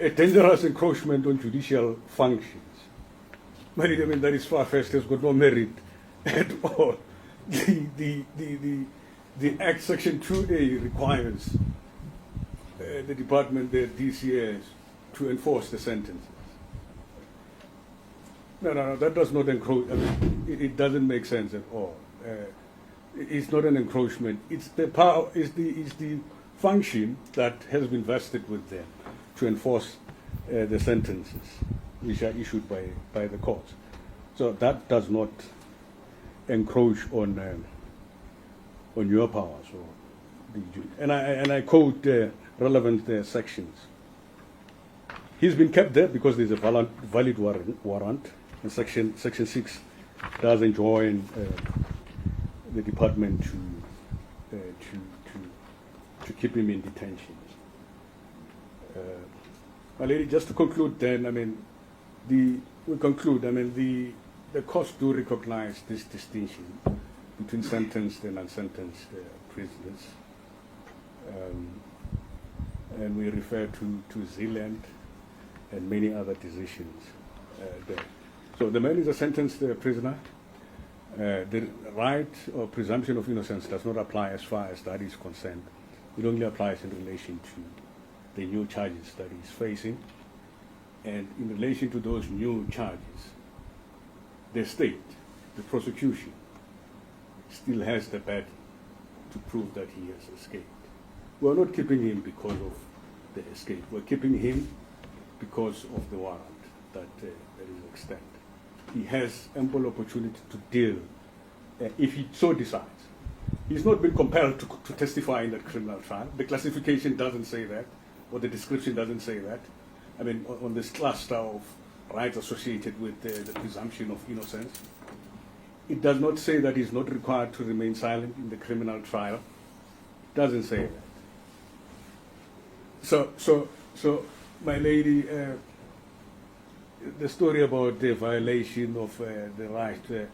a dangerous encroachment on judicial functions. My lady, I mean, that is far-fetched, has got no merit at all. The Act Section 2A requires the department, the DCS, to enforce the sentences. No, that does not encroach. I mean, it doesn't make sense at all. It's not an encroachment. It's the power. It's the function that has been vested with them to enforce the sentences which are issued by the courts. So that does not encroach on your powers. And I quote relevant sections. He's been kept there because there's a valid warrant. And Section 6 does enjoin the department to keep him in detention. My lady, just to conclude then, I mean, the courts do recognize this distinction between sentenced and unsentenced prisoners. And we refer to Zealand and many other decisions there. So the man is a sentenced prisoner. The right or presumption of innocence does not apply as far as that is concerned. It only applies in relation to the new charges that he's facing. And in relation to those new charges, the state, the prosecution, still has the burden to prove that he has escaped. We're not keeping him because of the escape. We're keeping him because of the warrant that is extended. He has ample opportunity to deal if he so decides. He's not been compelled to testify in that criminal trial. The classification doesn't say that, or the description doesn't say that. I mean, on this cluster of rights associated with the presumption of innocence, it does not say that he's not required to remain silent in the criminal trial. It doesn't say that. So, my lady, the story about the violation of the right to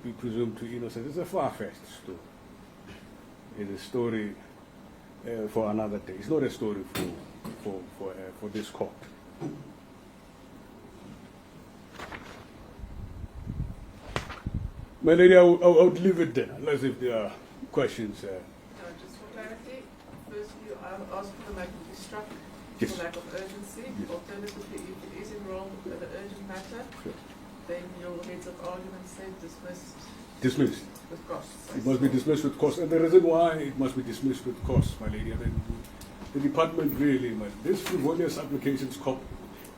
be presumed to innocence is a far-fetched story. It's a story for another day. It's not a story for this court. My lady, I would leave it there, unless if there are questions. No, just for clarity, firstly, I'll ask for the matter to be struck Yes. for lack of urgency. Yes. Alternatively, if it is enrolled with an urgent matter, Sure. then your heads of argument say dismissed Dismissed. with costs. It must be dismissed with cost. And the reason why it must be dismissed with cost, my lady, I mean, the department really, this frivolous applications cop,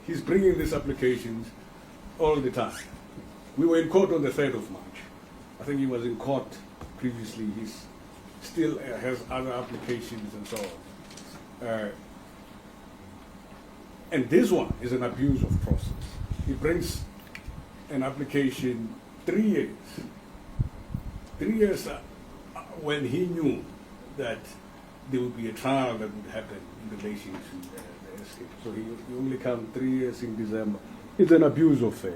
he's bringing these applications all the time. We were in court on the 3rd of March. I think he was in court previously. He still has other applications and so on. And this one is an abuse of process. He brings an application 3 years. 3 years when he knew that there would be a trial that would happen in relation to the escape. So he only come 3 years in December. It's an abuse of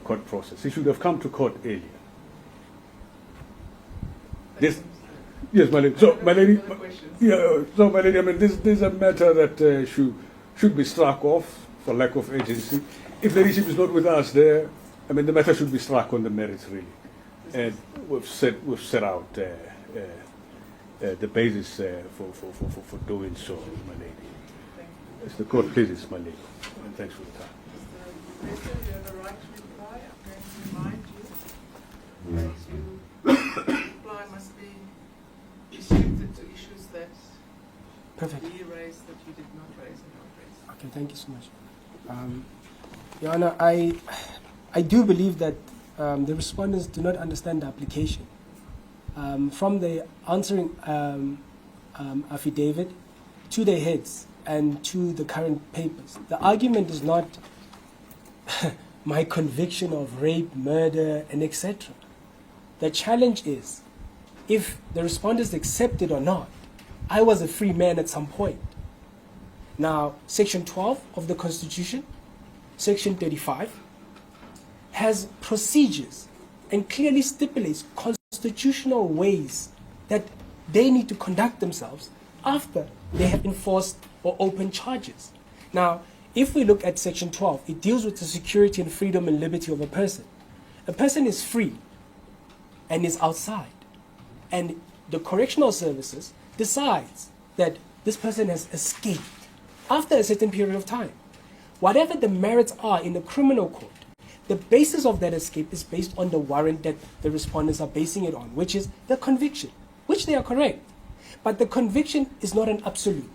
court process. He should have come to court earlier. This, yes, my lady. So, my lady, yeah. So, my lady, I mean, this is a matter that should be struck off for lack of agency. If the issue is not with us there, I mean, the matter should be struck on the merits, really. And we've set out the basis for doing so, my lady. As the court pleases, my lady. And thanks for the time. Mr. Bester, you have a right to reply. I'm going to remind you that your reply must be restricted to issues that Perfect. he raised that you did not raise and not raise. Okay, thank you so much. Your Honor, I do believe that the respondents do not understand the application. From the answering affidavit to their heads and to the current papers, the argument is not my conviction of rape, murder, and etc. The challenge is, if the respondents accept it or not, I was a free man at some point. Now, Section 12 of the Constitution, Section 35, has procedures and clearly stipulates constitutional ways that they need to conduct themselves after they have enforced or opened charges. Now, if we look at Section 12, it deals with the security and freedom and liberty of a person. A person is free and is outside, and the correctional services decides that this person has escaped after a certain period of time. Whatever the merits are in the criminal court, the basis of that escape is based on the warrant that the respondents are basing it on, which is the conviction, which they are correct. But the conviction is not an absolute.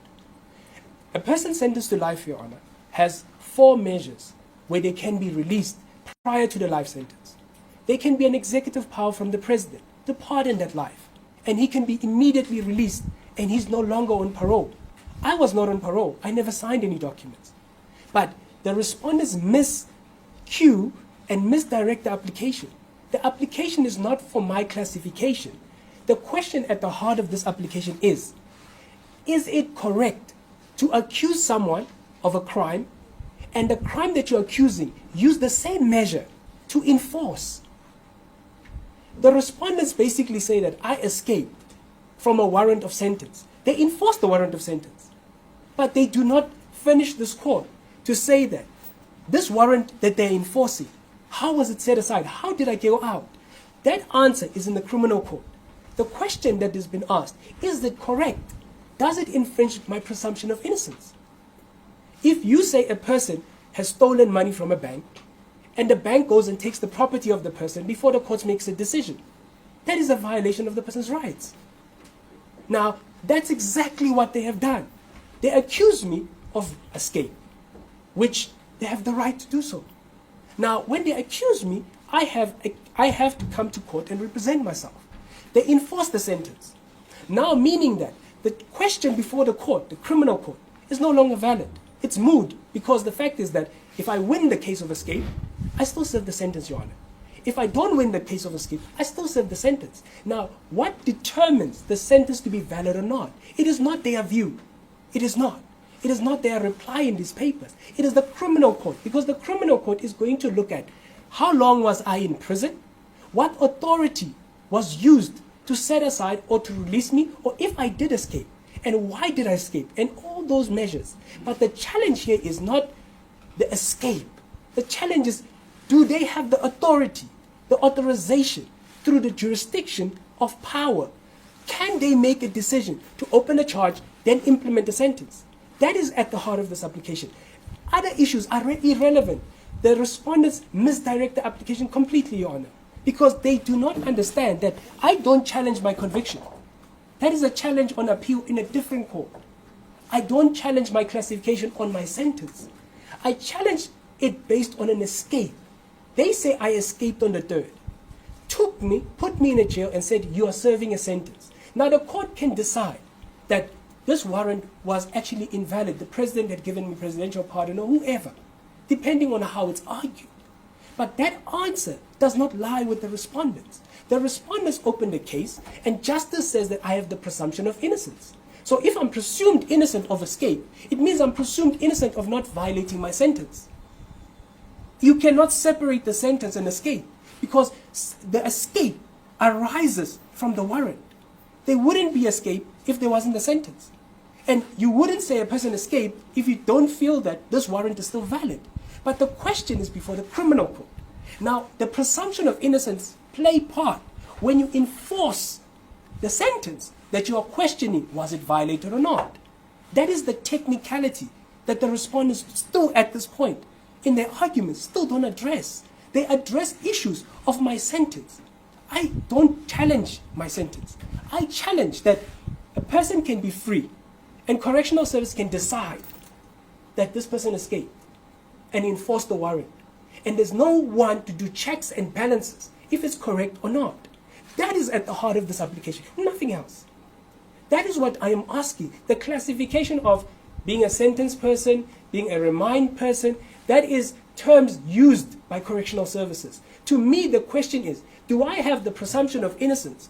A person sentenced to life, Your Honor, has 4 measures where they can be released prior to the life sentence. There can be an executive power from the president to pardon that life, and he can be immediately released, and he's no longer on parole. I was not on parole. I never signed any documents. But the respondents miscue and misdirect the application. The application is not for my classification. The question at the heart of this application is it correct to accuse someone of a crime, and the crime that you're accusing use the same measure to enforce. The respondents basically say that I escaped from a warrant of sentence. They enforce the warrant of sentence. But they do not finish this court to say that this warrant that they're enforcing, how was it set aside? How did I go out? That answer is in the criminal court. The question that has been asked, is it correct? Does it infringe my presumption of innocence? If you say a person has stolen money from a bank, and the bank goes and takes the property of the person before the court makes a decision, that is a violation of the person's rights. Now, that's exactly what they have done. They accuse me of escape, which they have the right to do so. Now, when they accuse me, I have to come to court and represent myself. They enforce the sentence. Now, meaning that the question before the court, the criminal court, is no longer valid. It's moot, because the fact is that if I win the case of escape, I still serve the sentence, Your Honor. If I don't win the case of escape, I still serve the sentence. Now, what determines the sentence to be valid or not? It is not their view. It is not. It is not their reply in these papers. It is the criminal court, because the criminal court is going to look at how long was I in prison, what authority was used to set aside or to release me, or if I did escape, and why did I escape, and all those measures. But the challenge here is not the escape. The challenge is, do they have the authority, the authorization, through the jurisdiction of power? Can they make a decision to open a charge, then implement a sentence? That is at the heart of this application. Other issues are irrelevant. The respondents misdirect the application completely, Your Honor, because they do not understand that I don't challenge my conviction. That is a challenge on appeal in a different court. I don't challenge my classification on my sentence. I challenge it based on an escape. They say I escaped on the 3rd, took me, put me in a jail, and said, you are serving a sentence. Now the court can decide that this warrant was actually invalid. The president had given me presidential pardon, or whoever, depending on how it's argued. But that answer does not lie with the respondents. The respondents opened a case, and justice says that I have the presumption of innocence. So if I'm presumed innocent of escape, it means I'm presumed innocent of not violating my sentence. You cannot separate the sentence and escape, because the escape arises from the warrant. There wouldn't be escape if there wasn't a sentence. And you wouldn't say a person escaped if you don't feel that this warrant is still valid. But the question is before the criminal court. Now, the presumption of innocence play part when you enforce the sentence that you are questioning, was it violated or not? That is the technicality that the respondents still at this point in their arguments still don't address. They address issues of my sentence. I don't challenge my sentence. I challenge that a person can be free and correctional service can decide that this person escaped and enforce the warrant. And there's no one to do checks and balances if it's correct or not. That is at the heart of this application, nothing else. That is what I am asking. The classification of being a sentenced person, being a remand person, that is terms used by correctional services. To me, the question is, do I have the presumption of innocence?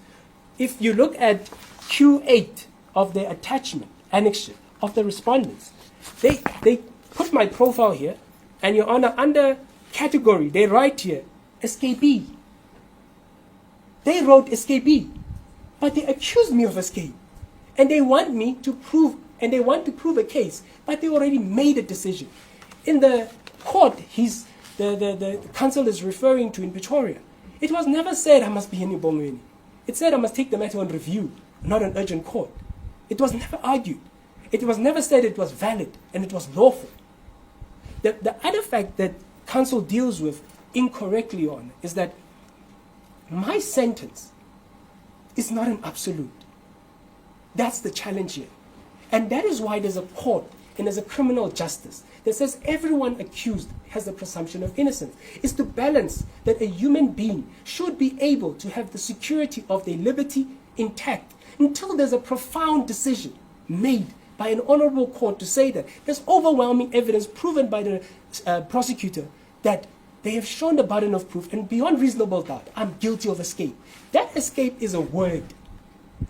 If you look at Q8 of the attachment, annexure of the respondents, they put my profile here, and Your Honor, under category, they write here, escapee. They wrote escapee, but they accused me of escape. And they want me to prove, and they want to prove a case, but they already made a decision. In the court, the counsel is referring to in Pretoria, it was never said I must be in Ubongweni. It said I must take the matter on review, not an urgent court. It was never argued. It was never said it was valid and it was lawful. The other fact that counsel deals with incorrectly on is that my sentence is not an absolute. That's the challenge here. And that is why there's a court and there's a criminal justice that says everyone accused has the presumption of innocence. It's to balance that a human being should be able to have the security of their liberty intact until there's a profound decision made by an honorable court to say that there's overwhelming evidence proven by the prosecutor that they have shown the burden of proof and beyond reasonable doubt, I'm guilty of escape. That escape is a word.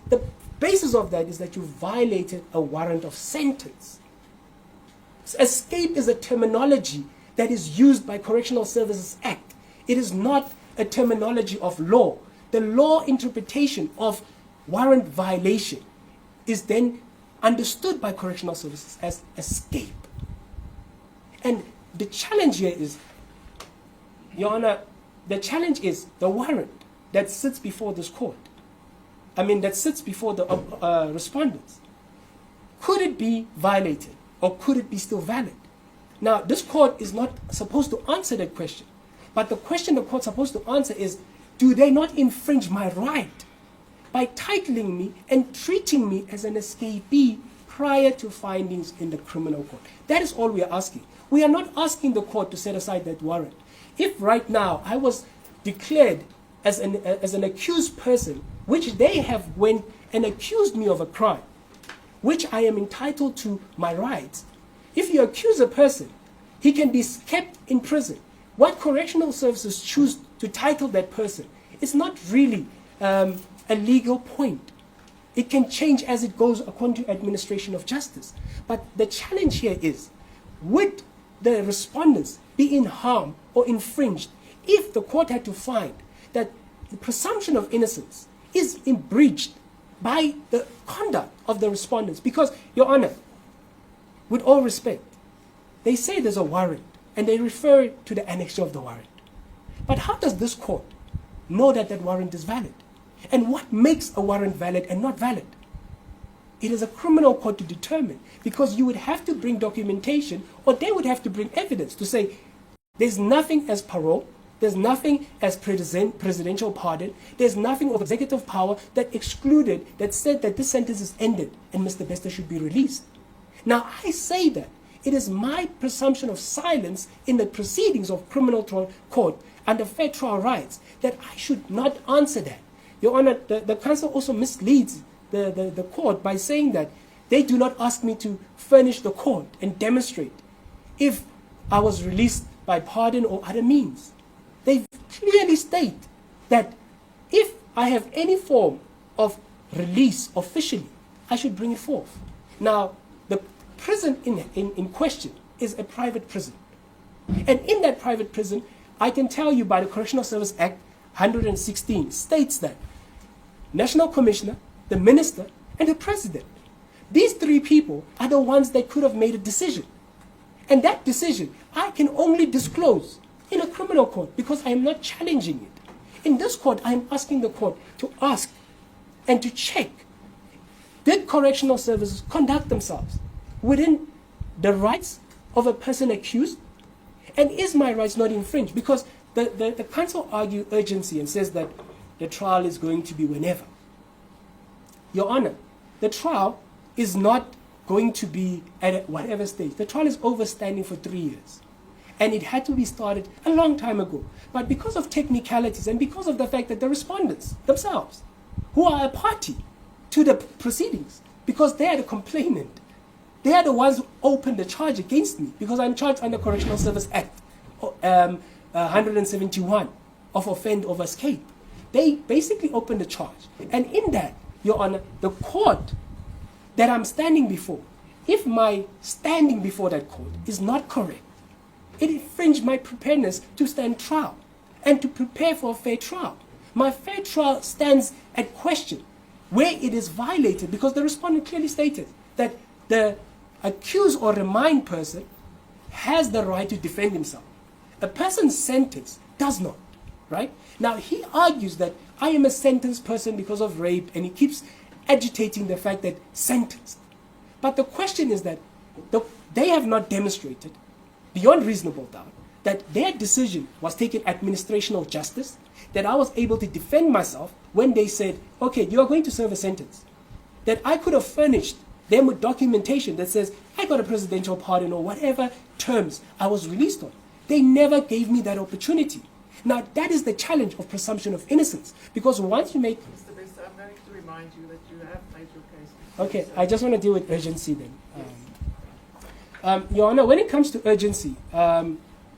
The basis of that is that you violated a warrant of sentence. Escape is a terminology that is used by Correctional Services Act It is not a terminology of law. The law interpretation of warrant violation is then understood by correctional services as escape. And the challenge here is, Your Honor, the challenge is the warrant that sits before this court. That sits before the respondents. Could it be violated, or could it be still valid? Now, this court is not supposed to answer that question. But the question the court's supposed to answer is, do they not infringe my right by titling me and treating me as an escapee prior to findings in the criminal court? That is all we are asking. We are not asking the court to set aside that warrant. If right now I was declared as an accused person, which they have went and accused me of a crime, which I am entitled to my rights, if you accuse a person, he can be kept in prison. What correctional services choose to title that person is not really a legal point. It can change as it goes according to administration of justice. But the challenge here is, would the respondents be in harm or infringed if the court had to find that the presumption of innocence is breached by the conduct of the respondents? Because, Your Honor, with all respect, they say there's a warrant and they refer to the annexure of the warrant. But how does this court know that that warrant is valid? And what makes a warrant valid and not valid? It is a criminal court to determine, because you would have to bring documentation, or they would have to bring evidence to say there's nothing as parole, there's nothing as presidential pardon, there's nothing of executive power that excluded, that said that this sentence is ended and Mr. Bester should be released. Now, I say that it is my presumption of silence in the proceedings of criminal court under fair trial rights that I should not answer that. Your Honor, the counsel also misleads the court by saying that they do not ask me to furnish the court and demonstrate if I was released by pardon or other means. They clearly state that if I have any form of release officially, I should bring it forth. Now, the prison in question is a private prison. And in that private prison, I can tell you by the Correctional Service Act 116 states that National Commissioner, the Minister, and the President, these three people are the ones that could have made a decision. And that decision I can only disclose in a criminal court because I am not challenging it. In this court, I am asking the court to ask and to check, did correctional services conduct themselves within the rights of a person accused? And is my rights not infringed? Because the counsel argue urgency and says that the trial is going to be whenever. Your Honor, the trial is not going to be at whatever stage. The trial is overstanding for 3 years. And it had to be started a long time ago. But because of technicalities and because of the fact that the respondents themselves, who are a party to the proceedings, because they are the complainant, they are the ones who opened the charge against me, because I'm charged under Correctional Service Act 171 of offend of escape. They basically opened the charge. And in that, Your Honor, the court that I'm standing before, if my standing before that court is not correct, it infringed my preparedness to stand trial and to prepare for a fair trial. My fair trial stands at question where it is violated, because the respondent clearly stated that the accused or remind person has the right to defend himself. A person's sentence does not, right? Now, he argues that I am a sentenced person because of rape, and he keeps agitating the fact that sentenced. But the question is that they have not demonstrated, beyond reasonable doubt, that their decision was taken administration of justice, that I was able to defend myself when they said, okay, you are going to serve a sentence, that I could have furnished them with documentation that says I got a presidential pardon or whatever terms I was released on. They never gave me that opportunity. Now, that is the challenge of presumption of innocence, because once you make... Mr. Bester, I'm going to remind you that you have made your case. Okay, I just want to deal with urgency then. Your Honor, when it comes to urgency, the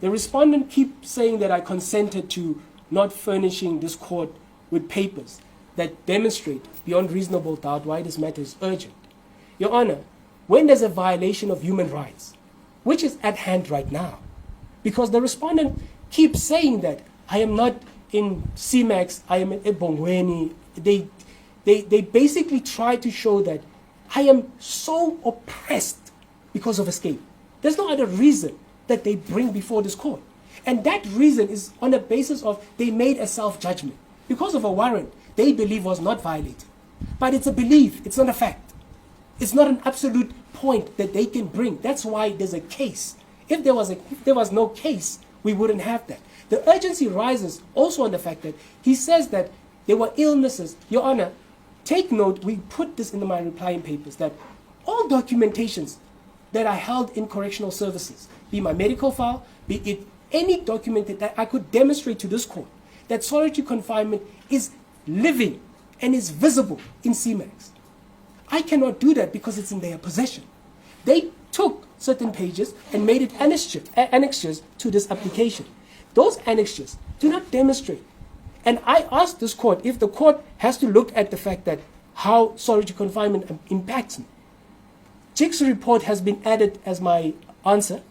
respondent keeps saying that I consented to not furnishing this court with papers that demonstrate beyond reasonable doubt why this matter is urgent. Your Honor, when there's a violation of human rights, which is at hand right now, because the respondent keeps saying that I am not in CMAX, I am in Ebongweni. They basically try to show that I am so oppressed because of escape. There's no other reason that they bring before this court. And that reason is on the basis of they made a self-judgment. Because of a warrant they believe was not violated. But it's a belief, it's not a fact. It's not an absolute point that they can bring. That's why there's a case. If there was no case, we wouldn't have that. The urgency rises also on the fact that he says that there were illnesses. Your Honor, take note, we put this in my replying papers, that all documentations that are held in correctional services, be my medical file, be it any document that I could demonstrate to this court, that solitary confinement is living and is visible in CMAX. I cannot do that because it's in their possession. They took certain pages and made it annexures to this application. Those annexures do not demonstrate. And I asked this court if the court has to look at the fact that how solitary confinement impacts me. JIC's report has been added as my answer.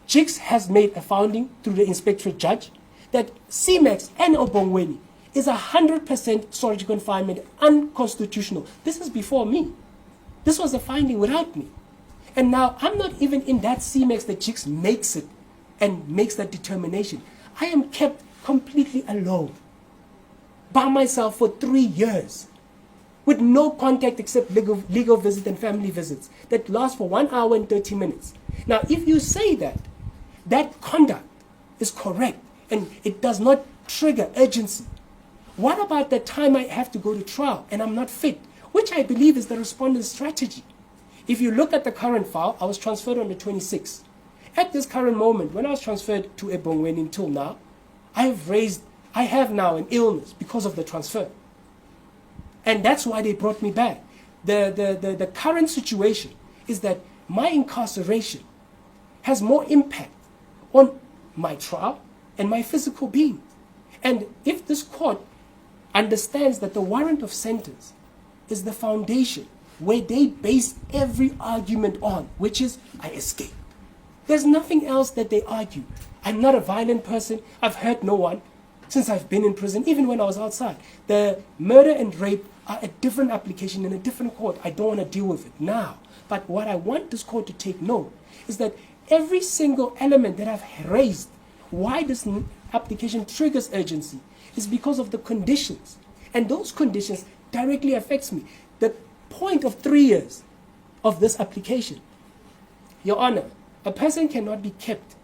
JIC's has made a finding through the inspectorate judge that CMAX and Obongweni is 100% solitary confinement unconstitutional. This is before me. This was a finding without me. And now I'm not even in that CMAX that JIC's makes it and makes that determination. I am kept completely alone by myself for 3 years with no contact except legal visits and family visits that last for 1 hour and 30 minutes. Now, if you say that that conduct is correct and it does not trigger urgency, what about the time I have to go to trial and I'm not fit, which I believe is the respondent's strategy? If you look at the current file, I was transferred on the 26th. At this current moment, when I was transferred to Ebongweni until now, I have now an illness because of the transfer. And that's why they brought me back. The current situation is that my incarceration has more impact on my trial and my physical being. And if this court understands that the warrant of sentence is the foundation where they base every argument on, which is I escaped. There's nothing else that they argue. I'm not a violent person. I've hurt no one since I've been in prison, even when I was outside. The murder and rape are a different application in a different court. I don't want to deal with it now. But what I want this court to take note is that every single element that I've raised, why this application triggers urgency, is because of the conditions. And those conditions directly affects me. The point of 3 years of this application, Your Honor, a person cannot be kept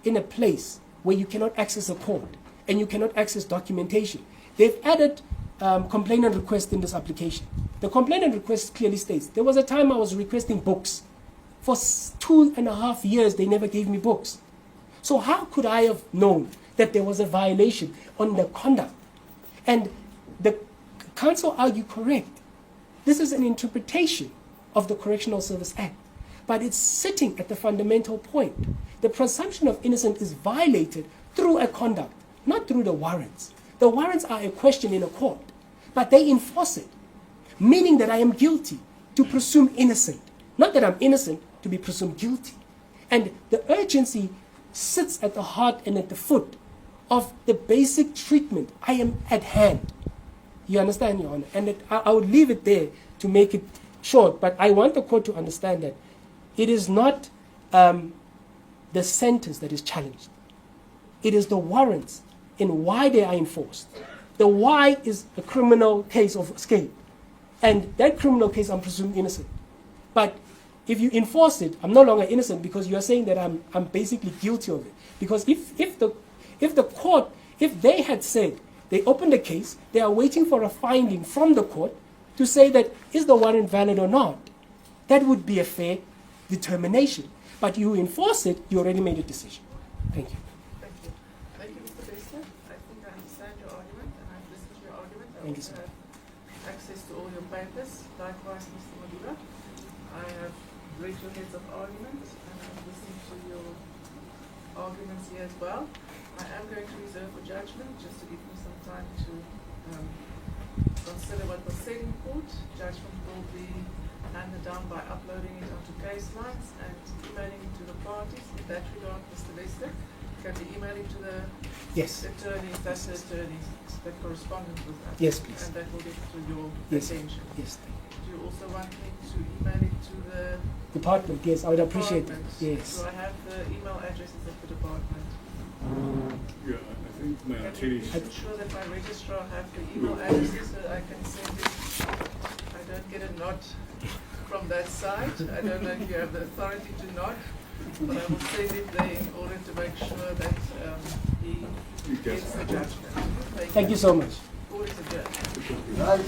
in a place where you cannot access a court and you cannot access documentation. They've added complainant request in this application. The complainant request clearly states, there was a time I was requesting books. For 2.5 years, they never gave me books. So how could I have known that there was a violation on the conduct? And the counsel argued correct. This is an interpretation of the Correctional Service Act, but it's sitting at the fundamental point. The presumption of innocence is violated through a conduct, not through the warrants. The warrants are a question in a court, but they enforce it, meaning that I am guilty to presume innocent, not that I'm innocent to be presumed guilty. And the urgency sits at the heart and at the foot of the basic treatment. I am at hand. You understand, Your Honor? And I would leave it there to make it short, but I want the court to understand that it is not the sentence that is challenged. It is the warrants and why they are enforced. The why is a criminal case of escape. And that criminal case, I'm presumed innocent. But if you enforce it, I'm no longer innocent because you are saying that I'm basically guilty of it. Because if the court, if they had said, they opened the case, they are waiting for a finding from the court to say that is the warrant valid or not, that would be a fair determination. But you enforce it, you already made a decision. Thank you. Thank you. Thank you, Mr. Bester. I think I understand your argument, and I've listened to your argument. I Thank you, also sir. have access to all your papers. Likewise, Mr. Madura. I have read your heads of argument, and I've listened to your arguments here as well. I am going to reserve for judgment, just to give me some time to consider what was said in court. Judgment will be handed down by uploading it onto case lines and emailing it to the parties. In that regard, Mr. Bester, can be emailing to the Yes. attorneys, that's the attorneys that correspondent with us. Yes, please. And that will get to your Yes. attention. Yes. Do you also want me to email it to the Department, yes, I would appreciate it. department? Yes. Do I have the email addresses of the department? Yeah, I think my Can you ensure that my registrar have the email addresses so I can send it? I don't get a nod from that side. I don't know if you have the authority to nod, but I will send it there in order to make sure that he gets the judgment. Thank you so much. Court is adjourned. Right.